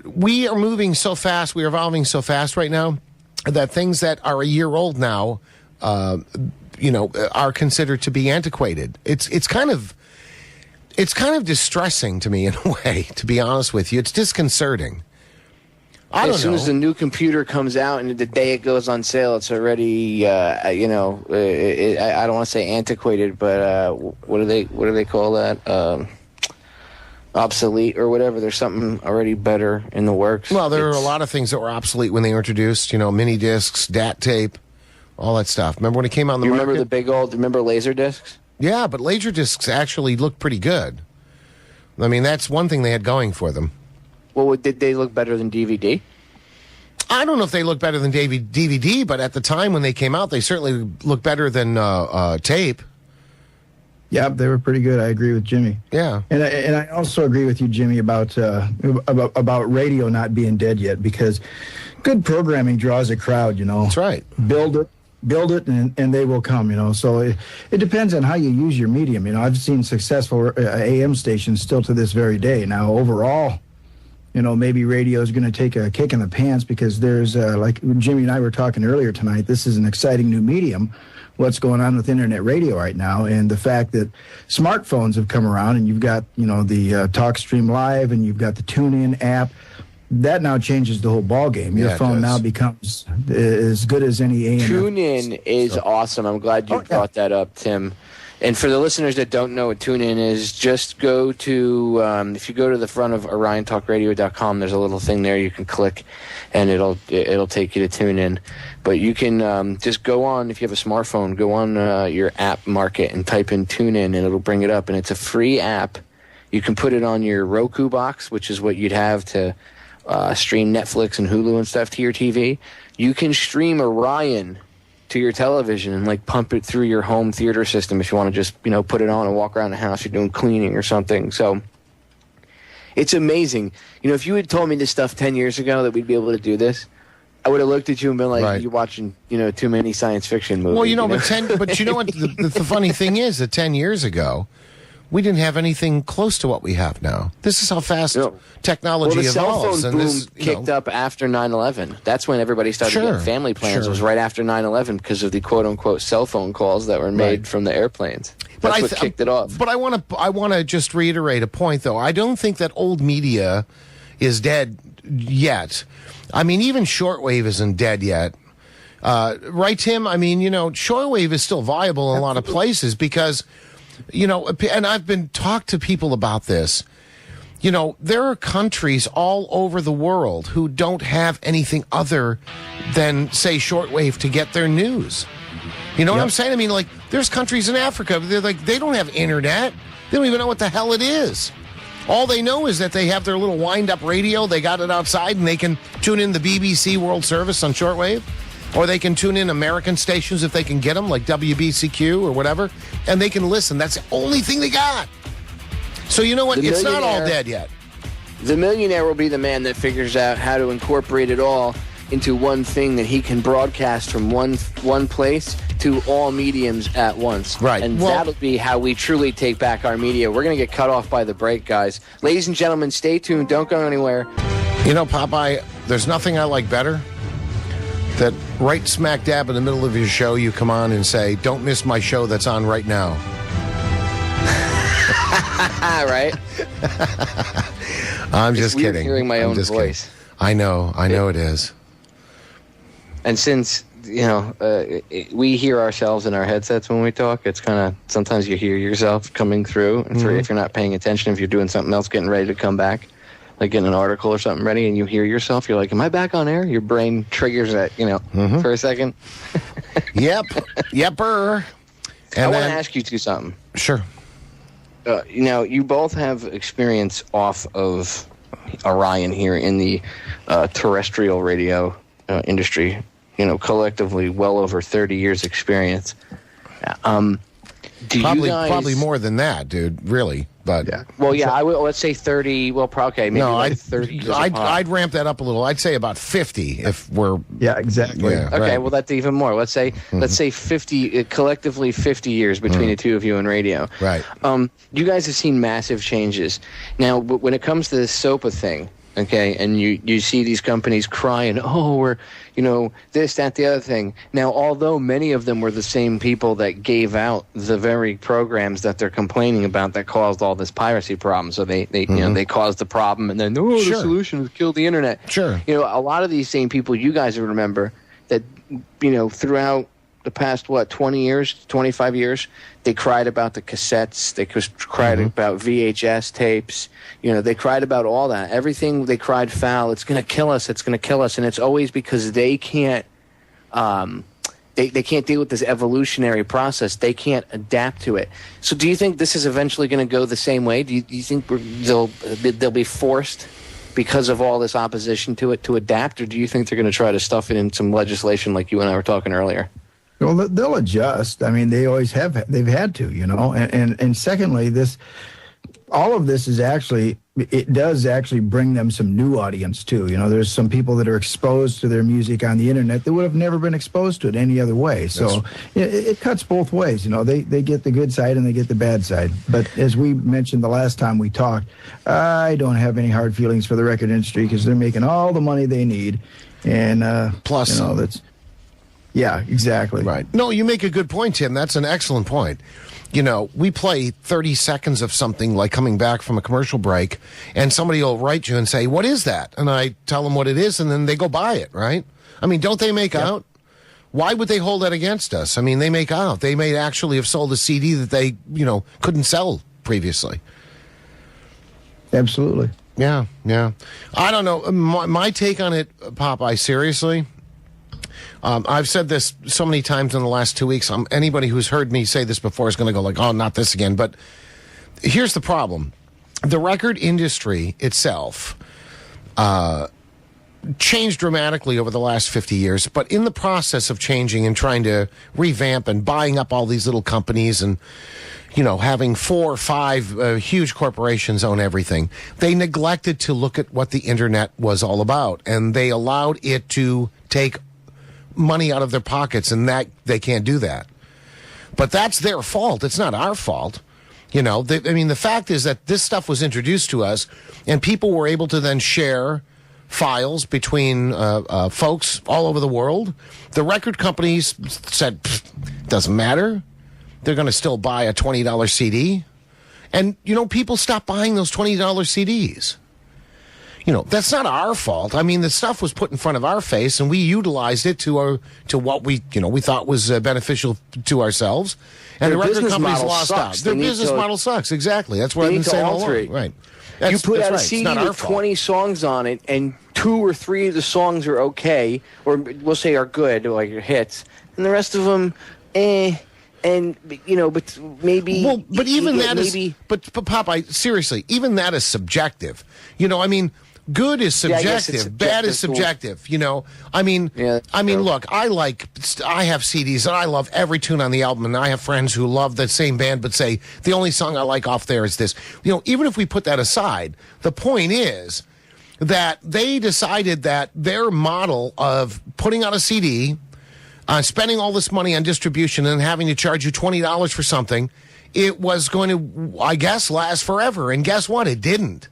[SPEAKER 5] We are moving so fast, we are evolving so fast right now that things that are a year old now, are considered to be antiquated. It's kind of distressing to me in a way, to be honest with you. It's disconcerting.
[SPEAKER 3] As soon as the new computer comes out and the day it goes on sale, it's already, I don't want to say antiquated, but what do they call that? Obsolete or whatever. There's something already better in the works.
[SPEAKER 5] Well, there are a lot of things that were obsolete when they were introduced. Mini discs, DAT tape, all that stuff. Remember when it came out in the market?
[SPEAKER 3] Remember laser discs?
[SPEAKER 5] Yeah, but laser discs actually looked pretty good. I mean, that's one thing they had going for them.
[SPEAKER 3] Well, did they look better than DVD?
[SPEAKER 5] I don't know if they look better than DVD, but at the time when they came out, they certainly looked better than tape.
[SPEAKER 6] Yeah, they were pretty good. I agree with Jimmy.
[SPEAKER 5] Yeah,
[SPEAKER 6] and I also agree with you, Jimmy, about radio not being dead yet, because good programming draws a crowd.
[SPEAKER 5] That's right.
[SPEAKER 6] Build it, and they will come. So it depends on how you use your medium. I've seen successful AM stations still to this very day. Now, overall, maybe radio is going to take a kick in the pants because there's like Jimmy and I were talking earlier tonight. This is an exciting new medium. What's going on with internet radio right now, and the fact that smartphones have come around, and you've got the TalkStream Live, and you've got the TuneIn app. That now changes the whole ball game. Your phone now becomes as good as any AM.
[SPEAKER 3] TuneIn is awesome. I'm glad you brought that up, Tim. And for the listeners that don't know what TuneIn is, just go to, if you go to the front of OrionTalkRadio.com, there's a little thing there you can click, and it'll take you to TuneIn. But you can just go on, if you have a smartphone, go on your app market and type in TuneIn, and it'll bring it up. And it's a free app. You can put it on your Roku box, which is what you'd have to stream Netflix and Hulu and stuff to your TV. You can stream Orion to your television and like pump it through your home theater system if you want to just put it on and walk around the house. You're doing cleaning or something. So It's amazing. You know, if you had told me this stuff 10 years ago that we'd be able to do this, I would have looked at you and been like,
[SPEAKER 5] Right.
[SPEAKER 3] "You're watching, too many science fiction movies."
[SPEAKER 5] Well, but you know what? The funny thing is that 10 years ago, we didn't have anything close to what we have now. This is how fast technology
[SPEAKER 3] the cell
[SPEAKER 5] evolves.
[SPEAKER 3] phone
[SPEAKER 5] and
[SPEAKER 3] boom
[SPEAKER 5] this,
[SPEAKER 3] kicked up after 9/11. That's when everybody started getting family plans.
[SPEAKER 5] Sure.
[SPEAKER 3] Was right after 9/11 because of the quote-unquote cell phone calls that were made from the airplanes. That's what kicked it off.
[SPEAKER 5] But I want to just reiterate a point, though. I don't think that old media is dead yet. I mean, even shortwave isn't dead yet. Right, Tim? I mean, shortwave is still viable in a lot of places because, and I've been talked to people about this. There are countries all over the world who don't have anything other than, say, shortwave to get their news. You know what I'm saying? I mean, like, there's countries in Africa, they don't have internet. They don't even know what the hell it is. All they know is that they have their little wind-up radio. They got it outside, and they can tune in the BBC World Service on shortwave, or they can tune in American stations if they can get them, like WBCQ or whatever, and they can listen. That's the only thing they got. So you know what? It's not all dead yet.
[SPEAKER 3] The millionaire will be the man that figures out how to incorporate it all into one thing that he can broadcast from one place to all mediums at once.
[SPEAKER 5] Right.
[SPEAKER 3] And that'll be how we truly take back our media. We're going to get cut off by the break, guys. Ladies and gentlemen, stay tuned. Don't go anywhere.
[SPEAKER 5] Popeye, there's nothing I like better that right smack dab in the middle of your show, you come on and say, "Don't miss my show that's on right now."
[SPEAKER 3] Right?
[SPEAKER 5] I'm just kidding.
[SPEAKER 3] Hearing my own voice.
[SPEAKER 5] Kidding. I know it is.
[SPEAKER 3] And since, we hear ourselves in our headsets when we talk, it's kind of, sometimes you hear yourself coming through. And if you're not paying attention, if you're doing something else, getting ready to come back, like getting an article or something ready, and you hear yourself, you're like, "Am I back on air?" Your brain triggers that, for a second.
[SPEAKER 5] Yepper. And
[SPEAKER 3] I want to ask you two something.
[SPEAKER 5] Sure.
[SPEAKER 3] You both have experience off of Orion here in the terrestrial radio industry, collectively well over 30 years experience.
[SPEAKER 5] Probably more than that, dude, really. But
[SPEAKER 3] Well, yeah, let's say 30. Well, okay, maybe
[SPEAKER 5] no,
[SPEAKER 3] 30.
[SPEAKER 5] I'd ramp that up a little. I'd say about 50 if we're.
[SPEAKER 6] Yeah, exactly.
[SPEAKER 5] Yeah,
[SPEAKER 3] okay,
[SPEAKER 5] right.
[SPEAKER 3] well, that's even more. Let's say 50, collectively 50 years between the two of you in radio.
[SPEAKER 5] Right.
[SPEAKER 3] You guys have seen massive changes. Now, when it comes to this SOPA thing, okay, and you see these companies crying, "Oh, we're, this, that, the other thing." Now, although many of them were the same people that gave out the very programs that they're complaining about that caused all this piracy problem, so they they caused the problem, and then the solution is kill the internet.
[SPEAKER 5] Sure.
[SPEAKER 3] A lot of these same people, you guys will remember that, throughout the past 20 years, 25 years, they cried about the cassettes. They cried about VHS tapes. They cried about all that. Everything they cried foul. It's going to kill us. It's going to kill us. And it's always because they can't. They can't deal with this evolutionary process. They can't adapt to it. So, do you think this is eventually going to go the same way? Do you think they'll be forced because of all this opposition to it to adapt, or do you think they're going to try to stuff it in some legislation like you and I were talking earlier?
[SPEAKER 6] Well, they'll adjust. I mean, they always have. They've had to, And secondly, all of this is actually, it does actually bring them some new audience too. There's some people that are exposed to their music on the internet that would have never been exposed to it any other way. So it cuts both ways. They get the good side and they get the bad side. But as we mentioned the last time we talked, I don't have any hard feelings for the record industry because they're making all the money they need, and
[SPEAKER 5] plus,
[SPEAKER 6] that's. Yeah, exactly.
[SPEAKER 5] Right. No, you make a good point, Tim. That's an excellent point. We play 30 seconds of something like coming back from a commercial break, and somebody will write you and say, "What is that?" And I tell them what it is, and then they go buy it, right? I mean, don't they make out? Why would they hold that against us? I mean, they make out. They may actually have sold a CD that they, couldn't sell previously.
[SPEAKER 6] Absolutely.
[SPEAKER 5] Yeah. I don't know. My take on it, Popeye, seriously, I've said this so many times in the last 2 weeks. Anybody who's heard me say this before is going to go like, "Oh, not this again." But here's the problem. The record industry itself changed dramatically over the last 50 years, but in the process of changing and trying to revamp and buying up all these little companies and, having 4 or 5 huge corporations own everything, they neglected to look at what the internet was all about, and they allowed it to take money out of their pockets, and that they can't do that. But that's their fault. It's not our fault. The fact is that this stuff was introduced to us, and people were able to then share files between folks all over the world. The record companies said, doesn't matter. They're going to still buy a $20 CD. And, people stopped buying those $20 CDs. That's not our fault. I mean, the stuff was put in front of our face, and we utilized it to what we thought was beneficial to ourselves. And the record companies lost out. Their business model sucks. Exactly. That's what I've been saying all along. Right.
[SPEAKER 3] You put out a CD with 20 songs on it, and 2 or 3 of the songs are okay, or we'll say are good, like your hits, and the rest of them, And but maybe.
[SPEAKER 5] Well, but even that is. But Popeye, seriously, even that is subjective. Good is subjective. Bad is subjective. Look, I have CDs and I love every tune on the album, and I have friends who love the same band but say the only song I like off there is this. Even if we put that aside, the point is that they decided that their model of putting out a CD, spending all this money on distribution and having to charge you $20 for something, it was going to, I guess, last forever. And guess what? It didn't.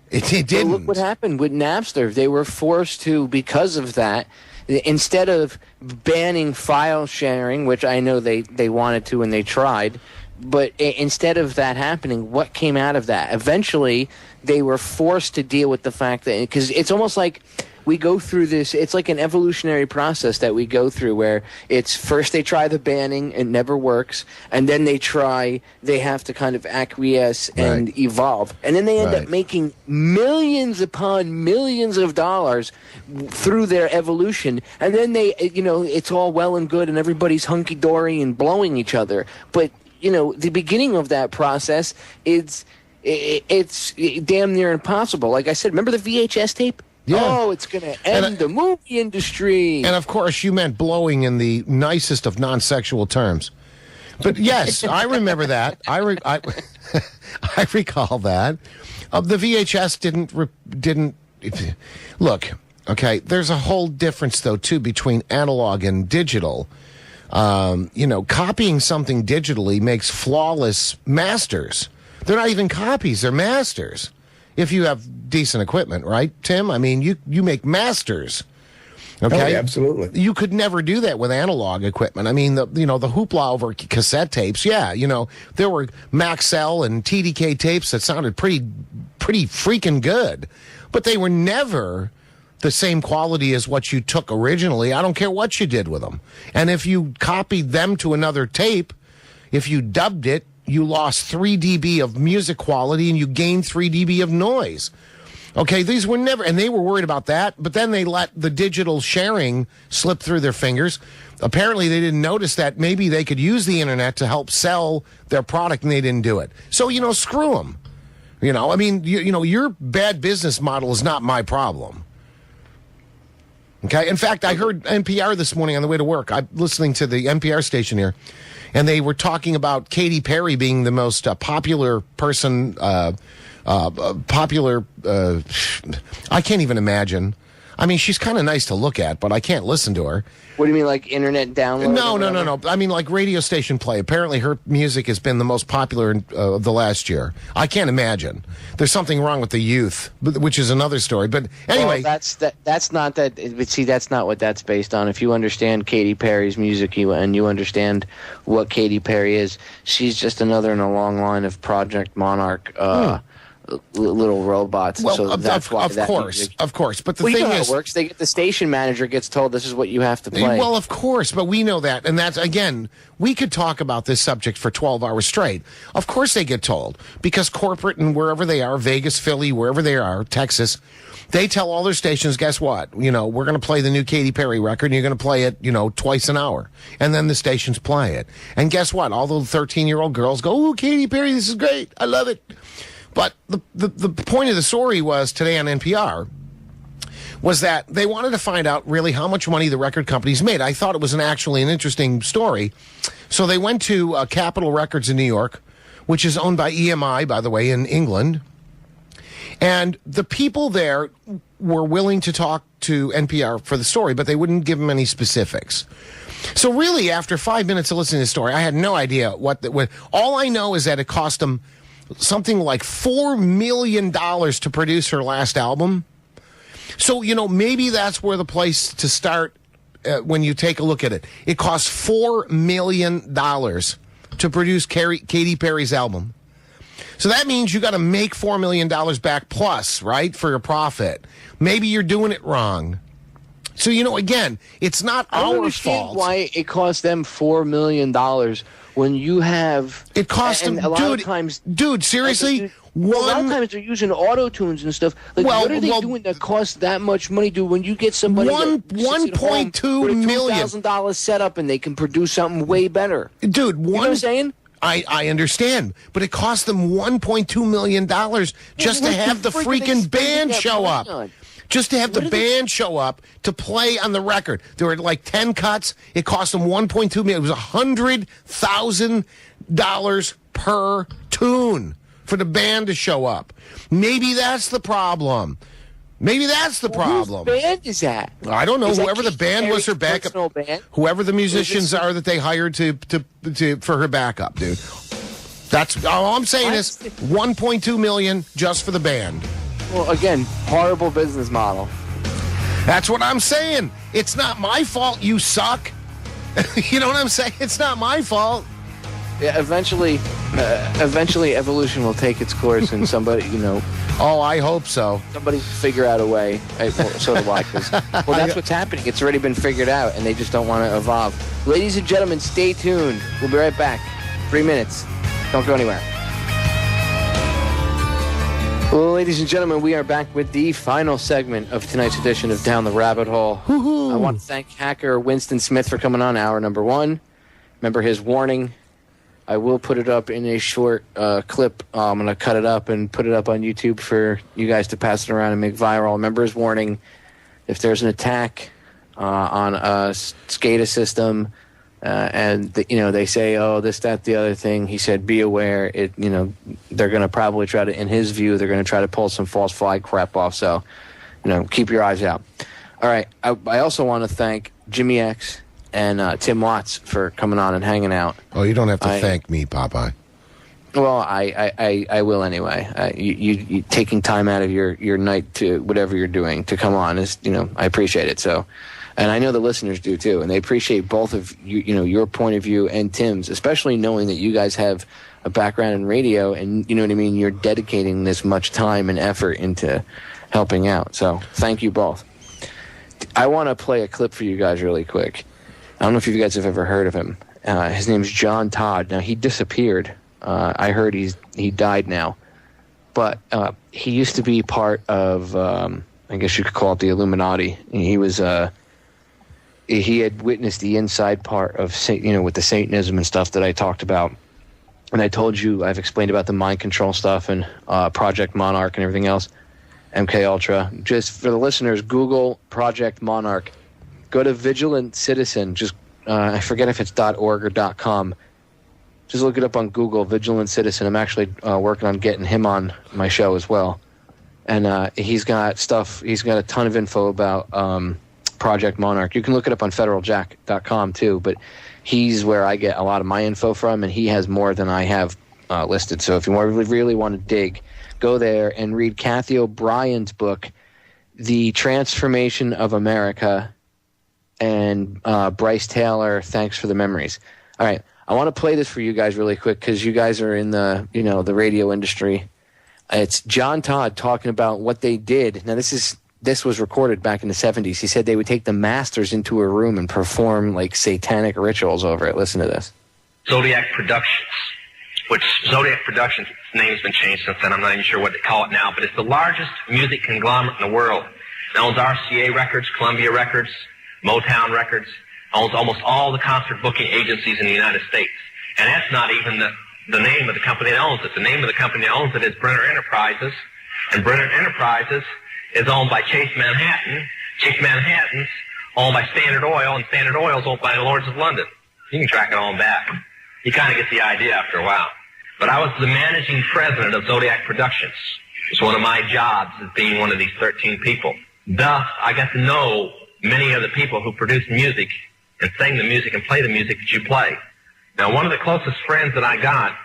[SPEAKER 5] It didn't.
[SPEAKER 3] Well, look what happened with Napster. They were forced to, because of that, instead of banning file sharing, which I know they wanted to and they tried, but instead of that happening, what came out of that? Eventually, they were forced to deal with the fact that, because it's almost like we go through this, it's like an evolutionary process that we go through where it's first they try the banning, it never works, and then they have to kind of acquiesce and evolve. And then they end up making millions upon millions of dollars through their evolution. And then it's all well and good and everybody's hunky-dory and blowing each other. But, the beginning of that process it's damn near impossible. Like I said, remember the VHS tape? Yeah. Oh, it's going to end the movie industry.
[SPEAKER 5] And, of course, you meant blowing in the nicest of non-sexual terms. But, yes, I remember that. I recall that. The VHS didn't look, okay, there's a whole difference, though, too, between analog and digital. Copying something digitally makes flawless masters. They're not even copies, they're masters. If you have decent equipment, right, Tim? I mean, you make masters. Okay,
[SPEAKER 7] oh, yeah, absolutely.
[SPEAKER 5] You could never do that with analog equipment. I mean, the hoopla over cassette tapes. Yeah, there were Maxell and TDK tapes that sounded pretty freaking good, but they were never the same quality as what you took originally. I don't care what you did with them. And if you copied them to another tape, if you dubbed it, you lost 3 dB of music quality and you gained 3 dB of noise. Okay, these were never, and they were worried about that, but then they let the digital sharing slip through their fingers. Apparently, they didn't notice that maybe they could use the internet to help sell their product, and they didn't do it. So, screw them. Your bad business model is not my problem. Okay, in fact, I heard NPR this morning on the way to work. I'm listening to the NPR station here, and they were talking about Katy Perry being the most popular person, I can't even imagine. I mean, she's kind of nice to look at, but I can't listen to her.
[SPEAKER 3] What do you mean, like internet download?
[SPEAKER 5] No. I mean, like radio station play. Apparently, her music has been the most popular of the last year. I can't imagine. There's something wrong with the youth, which is another story. But anyway,
[SPEAKER 3] well, that's not that. But see, that's not what that's based on. If you understand Katy Perry's music and you understand what Katy Perry is, she's just another in a long line of Project Monarch. Little robots.
[SPEAKER 5] Well,
[SPEAKER 3] so that's why
[SPEAKER 5] of course. But the thing
[SPEAKER 3] how
[SPEAKER 5] is,
[SPEAKER 3] it works. The station manager gets told this is what you have to play.
[SPEAKER 5] Well, of course, but we know that, and that's again, we could talk about this subject for 12 hours straight. Of course, they get told because corporate and wherever they are, Vegas, Philly, wherever they are, Texas, they tell all their stations, guess what? We're going to play the new Katy Perry record, and you're going to play it, twice an hour, and then the stations play it, and guess what? All the 13-year-old girls go, "Oh, Katy Perry, this is great, I love it." But the point of the story was today on NPR was that they wanted to find out really how much money the record companies made. I thought it was actually an interesting story. So they went to Capitol Records in New York, which is owned by EMI, by the way, in England. And the people there were willing to talk to NPR for the story, but they wouldn't give them any specifics. So really, after 5 minutes of listening to the story, I had no idea what all I know is that it cost them something like $4 million to produce her last album. So, maybe that's where the place to start when you take a look at it. It cost $4 million to produce Katy Perry's album. So that means you got to make $4 million back plus, right, for your profit. Maybe you're doing it wrong. So, again, it's not our fault. I don't understand
[SPEAKER 3] why it cost them $4 million when you have...
[SPEAKER 5] It cost them...
[SPEAKER 3] A lot of times...
[SPEAKER 5] Dude, seriously?
[SPEAKER 3] A lot of times they're using auto-tunes and stuff. What are they doing that costs that much money, dude? When you get somebody
[SPEAKER 5] $1.2 million
[SPEAKER 3] $2,000 setup and they can produce something way better.
[SPEAKER 5] Dude,
[SPEAKER 3] you know what I'm saying?
[SPEAKER 5] I understand, but it cost them $1.2 million just to have the freaking band show up. Just to have the band show up to play on the record. There were like 10 cuts. It cost them $1.2 million. It was $100,000 per tune for the band to show up. Maybe that's the problem. Whose
[SPEAKER 3] band is that?
[SPEAKER 5] I don't know. Whoever the band was, her backup. Whoever the musicians are that they hired to for her backup, dude. That's all I'm saying is $1.2 million just for the band.
[SPEAKER 3] Well, again, horrible business model.
[SPEAKER 5] That's what I'm saying. It's not my fault you suck. You know what I'm saying? It's not my fault.
[SPEAKER 3] Yeah, eventually evolution will take its course and somebody,
[SPEAKER 5] Oh, I hope so.
[SPEAKER 3] Somebody figure out a way. So do I. Well, that's what's happening. It's already been figured out, and they just don't want to evolve. Ladies and gentlemen, stay tuned. We'll be right back. 3 minutes. Don't go anywhere. Well, ladies and gentlemen, we are back with the final segment of tonight's edition of Down the Rabbit Hole. Woo-hoo. I want to thank hacker Winston Smith for coming on hour number 1. Remember his warning. I will put it up in a short clip. I'm going to cut it up and put it up on YouTube for you guys to pass it around and make viral. Remember his warning. If there's an attack on a SCADA system and they say, oh, this, that, the other thing, he said, be aware. They're going to probably try to, in his view, they're going to try to pull some false flag crap off. So, keep your eyes out. All right. I also want to thank Jimmy X and Tim Watts for coming on and hanging out.
[SPEAKER 5] Oh, you don't have to thank me, Popeye.
[SPEAKER 3] Well, I will anyway. You taking time out of your night to whatever you're doing to come on is, I appreciate it. So, and I know the listeners do too, and they appreciate both of you, your point of view and Tim's, especially knowing that you guys have a background in radio and, you know what I mean, you're dedicating this much time and effort into helping out. So, thank you both. I want to play a clip for you guys really quick. I don't know if you guys have ever heard of him. His name's John Todd. Now, he disappeared. I heard he died now. But he used to be part of, I guess you could call it the Illuminati. He was, he had witnessed the inside part of, with the Satanism and stuff that I talked about. And I told you, I've explained about the mind control stuff and Project Monarch and everything else. MK Ultra. Just for the listeners, Google Project Monarch. Go to Vigilant Citizen. Just I forget if it's .org or .com. Just look it up on Google, Vigilant Citizen. I'm actually working on getting him on my show as well. And he's got stuff. He's got a ton of info about Project Monarch. You can look it up on federaljack.com too. But he's where I get a lot of my info from, and he has more than I have listed. So if you really want to dig, go there and read Kathy O'Brien's book, The Transformation of America, and Bryce Taylor, Thanks for the Memories. All right, I want to play this for you guys really quick because you guys are in the the radio industry. It's John Todd talking about what they did. Now this was recorded back in the 70s. He said they would take the masters into a room and perform like satanic rituals over it. Listen to this.
[SPEAKER 7] Zodiac Productions, which Zodiac Productions name has been changed since then. I'm not even sure what they call it now, but it's the largest music conglomerate in the world. It owns RCA Records, Columbia Records, Motown Records, owns almost all the concert booking agencies in the United States. And that's not even the name of the company that owns it. The name of the company that owns it is Brenner Enterprises. And Brenner Enterprises is owned by Chase Manhattan. Chase Manhattan's owned by Standard Oil, and Standard Oil is owned by the Lords of London. You can track it all back. You kind of get the idea after a while. But I was the managing president of Zodiac Productions. It's one of my jobs as being one of these 13 people. Thus, I got to know many of the people who produce music and sing the music and play the music that you play. Now, one of the closest friends that I got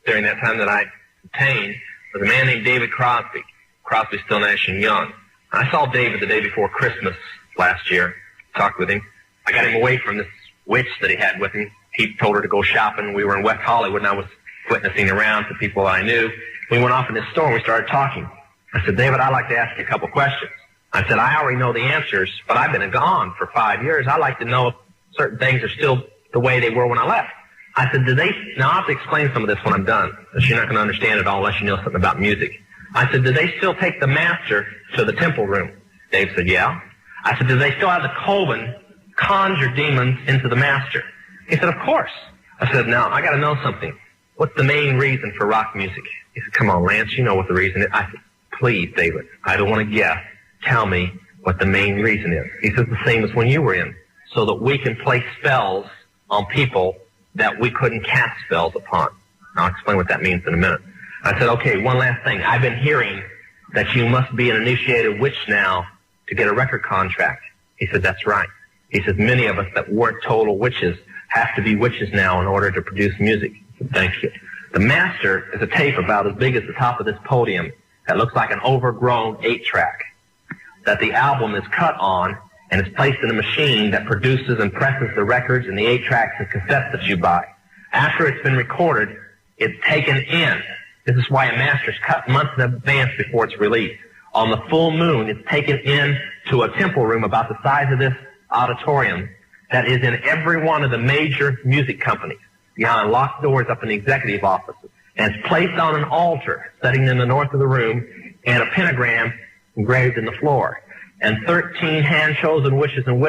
[SPEAKER 7] during that time that I obtained was a man named David Crosby. Crosby, Still, Nash and Young. I saw David the day before Christmas last year, talked with him. I got him away from this witch that he had with him. He told her to go shopping. We were in West Hollywood, and I was witnessing around to people I knew. We went off in this store, and we started talking. I said, David, I'd like to ask you a couple questions. I said, I already know the answers, but I've been gone for 5 years. I'd like to know if certain things are still the way they were when I left. I said, now I'll have to explain some of this when I'm done, because you're not going to understand it all unless you know something about music. I said, do they still take the master to the temple room? Dave said, yeah. I said, do they still have the coven conjure demons into the master? He said, of course. I said, now, I got to know something. What's the main reason for rock music? He said, come on, Lance, you know what the reason is. I said, please, David, I don't want to guess. Tell me what the main reason is. He says, the same as when you were in, so that we can play spells on people that we couldn't cast spells upon. I'll explain what that means in a minute. I said, okay, one last thing. I've been hearing that you must be an initiated witch now to get a record contract. He said, that's right. He says, many of us that weren't total witches have to be witches now in order to produce music. I said, thank you. The master is a tape about as big as the top of this podium that looks like an overgrown 8-track that the album is cut on and is placed in a machine that produces and presses the records and the 8-tracks and cassettes that you buy. After it's been recorded, it's taken in. This is why a master is cut months in advance before it's released. On the full moon, it's taken in to a temple room about the size of this auditorium that is in every one of the major music companies, behind locked doors up in the executive offices. And it's placed on an altar sitting in the north of the room and a pentagram engraved in the floor. And 13 hand-chosen witches and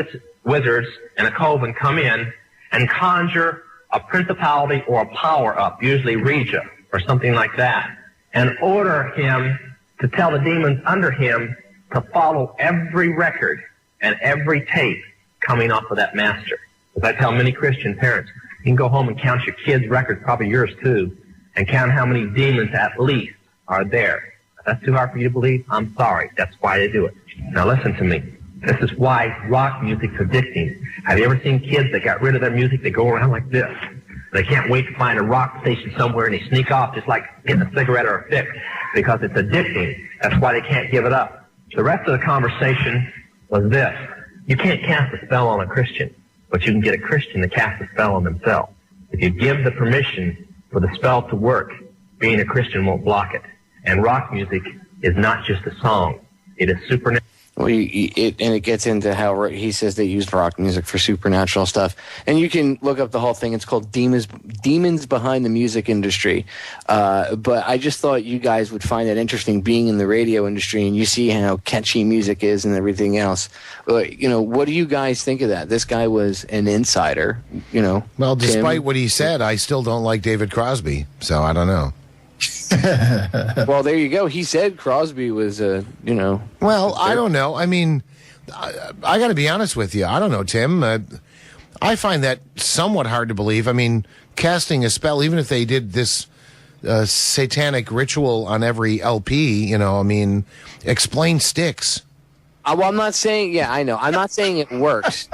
[SPEAKER 7] wizards and a coven come in and conjure a principality or a power up, usually Regia or something like that, and order him to tell the demons under him to follow every record and every tape coming off of that master. As I tell many Christian parents, you can go home and count your kids' records, probably yours too, and count how many demons at least are there. If that's too hard for you to believe, I'm sorry. That's why they do it. Now listen to me. This is why rock music's addicting. Have you ever seen kids that got rid of their music? They go around like this. They can't wait to find a rock station somewhere, and they sneak off just like getting a cigarette or a fix because it's addicting. That's why they can't give it up. The rest of the conversation was this. You can't cast a spell on a Christian, but you can get a Christian to cast a spell on themselves. If you give the permission for the spell to work, being a Christian won't block it. And rock music is not just a song. It is supernatural.
[SPEAKER 3] Well, it gets into how he says they use rock music for supernatural stuff. And you can look up the whole thing. It's called Demons Behind the Music Industry. But I just thought you guys would find that interesting, being in the radio industry, and you see how catchy music is and everything else. You know, what do you guys think of that? This guy was an insider, you know.
[SPEAKER 5] Well, despite what he said, I still don't like David Crosby, so I don't know.
[SPEAKER 3] Well, there you go. He said Crosby was, you know.
[SPEAKER 5] Well, I don't know. I mean, I got to be honest with you. I don't know, Tim. I find that somewhat hard to believe. I mean, casting a spell, even if they did this satanic ritual on every LP, you know, I mean, explain sticks.
[SPEAKER 3] Well, I'm not saying, yeah, I know. I'm not saying it works.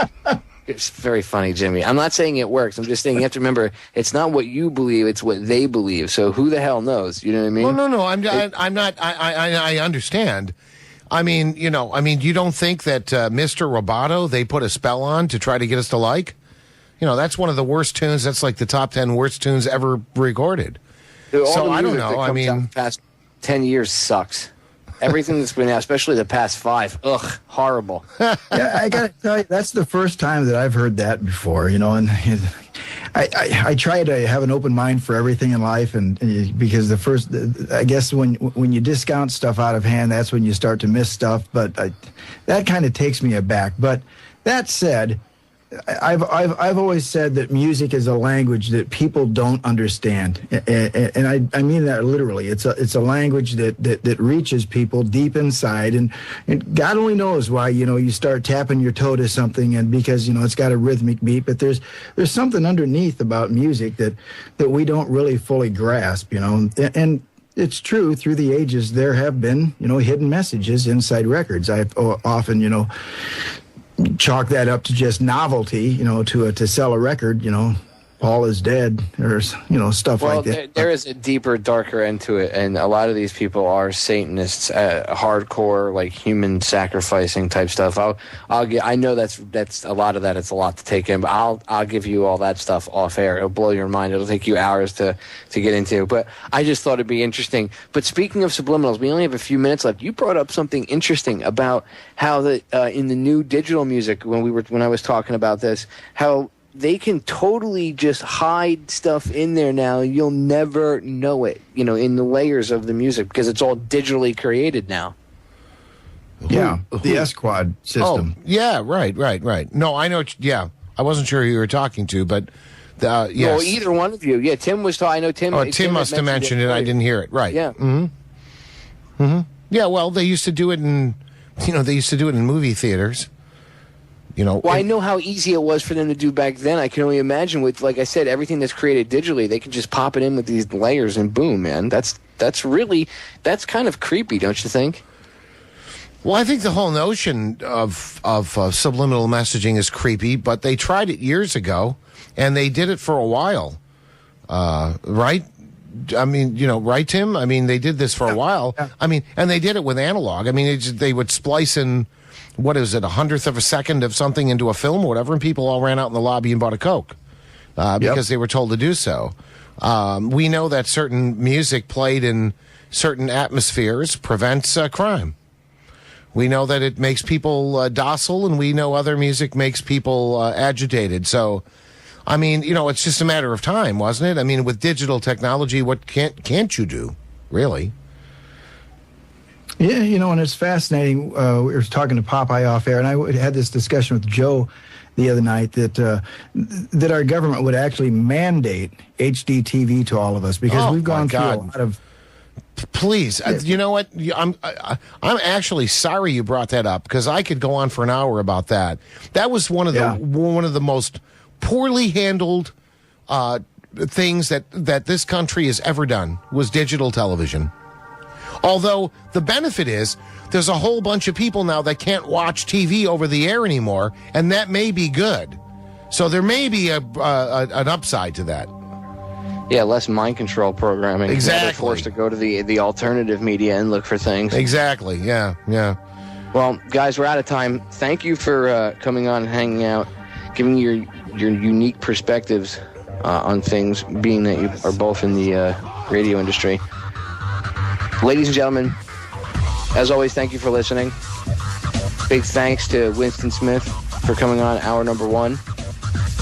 [SPEAKER 3] It's very funny, Jimmy. I'm not saying it works. I'm just saying you have to remember, it's not what you believe, it's what they believe. So who the hell knows? You know what I mean?
[SPEAKER 5] Well, no. I'm not. I understand. I mean, you know, you don't think that Mr. Roboto, they put a spell on to try to get us to like? You know, that's one of the worst tunes. That's like the top 10 worst tunes ever recorded.
[SPEAKER 3] Dude,
[SPEAKER 5] so I don't know. I mean,
[SPEAKER 3] the past 10 years sucks. Everything that's been out, especially the past 5, ugh, horrible.
[SPEAKER 6] Yeah, I got to tell you, that's the first time that I've heard that before, you know, and I try to have an open mind for everything in life, and because the first, I guess when you discount stuff out of hand, that's when you start to miss stuff, but that kind of takes me aback. But that said, I've always said that music is a language that people don't understand, and I mean that literally. It's a language that reaches people deep inside, and God only knows why you start tapping your toe to something, and because it's got a rhythmic beat, but there's something underneath about music that we don't really fully grasp, and it's true. Through the ages, there have been hidden messages inside records. I've often chalk that up to just novelty, to sell a record, Paul is dead, or stuff like that.
[SPEAKER 3] There is a deeper, darker end to it, and a lot of these people are Satanists, hardcore, like human sacrificing type stuff. I know that's a lot of that. It's a lot to take in, but I'll give you all that stuff off air. It'll blow your mind. It'll take you hours to get into. But I just thought it'd be interesting. But speaking of subliminals, we only have a few minutes left. You brought up something interesting about how in the new digital music when I was talking about this, how they can totally just hide stuff in there now. You'll never know it, in the layers of the music because it's all digitally created now.
[SPEAKER 6] Yeah, the S-Quad system.
[SPEAKER 5] Oh, yeah, right. No, I know. Yeah, I wasn't sure who you were talking to, but yes.
[SPEAKER 3] Well, either one of you. Yeah, Tim was talking. I know Tim.
[SPEAKER 5] Oh, Tim must have mentioned it. I didn't hear it. Right.
[SPEAKER 3] Yeah.
[SPEAKER 5] Mm-hmm. Mm-hmm. Yeah. Well, they used to do it in movie theaters.
[SPEAKER 3] Well, I know how easy it was for them to do back then. I can only imagine with, like I said, everything that's created digitally, they can just pop it in with these layers and boom, man. That's kind of creepy, don't you think?
[SPEAKER 5] Well, I think the whole notion of subliminal messaging is creepy, but they tried it years ago, and they did it for a while, right? I mean, right, Tim? I mean, they did this for a while. Yeah. I mean, and they did it with analog. I mean, they would splice in, what is it, 1/100 of a second of something into a film or whatever, and people all ran out in the lobby and bought a Coke because they were told to do so. We know that certain music played in certain atmospheres prevents crime. We know that it makes people docile, and we know other music makes people agitated. So, I mean, it's just a matter of time, wasn't it? I mean, with digital technology, what can't you do, really?
[SPEAKER 6] Yeah, and it's fascinating. We were talking to Popeye off air, and I had this discussion with Joe the other night that our government would actually mandate HD TV to all of us because we've gone through a lot of.
[SPEAKER 5] Please, you know what? I'm actually sorry you brought that up because I could go on for an hour about that. That was one of the most poorly handled things that this country has ever done was digital television. Although the benefit is there's a whole bunch of people now that can't watch TV over the air anymore, and that may be good. So there may be an upside to that.
[SPEAKER 3] Yeah, less mind control programming.
[SPEAKER 5] Exactly.
[SPEAKER 3] They're forced to go to the alternative media and look for things.
[SPEAKER 5] Exactly. Yeah.
[SPEAKER 3] Well, guys, we're out of time. Thank you for coming on and hanging out, giving your unique perspectives on things, being that you are both in the radio industry. Ladies and gentlemen, as always, thank you for listening. Big thanks to Winston Smith for coming on hour number 1.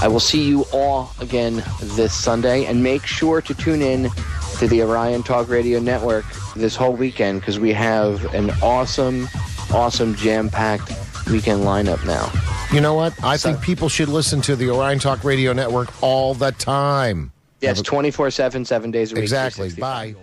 [SPEAKER 3] I will see you all again this Sunday, and make sure to tune in to the Orion Talk Radio Network this whole weekend because we have an awesome jam-packed weekend lineup now.
[SPEAKER 5] You know what? I think people should listen to the Orion Talk Radio Network all the time.
[SPEAKER 3] Yes, 24/7, 7 days a week.
[SPEAKER 5] Exactly. Bye.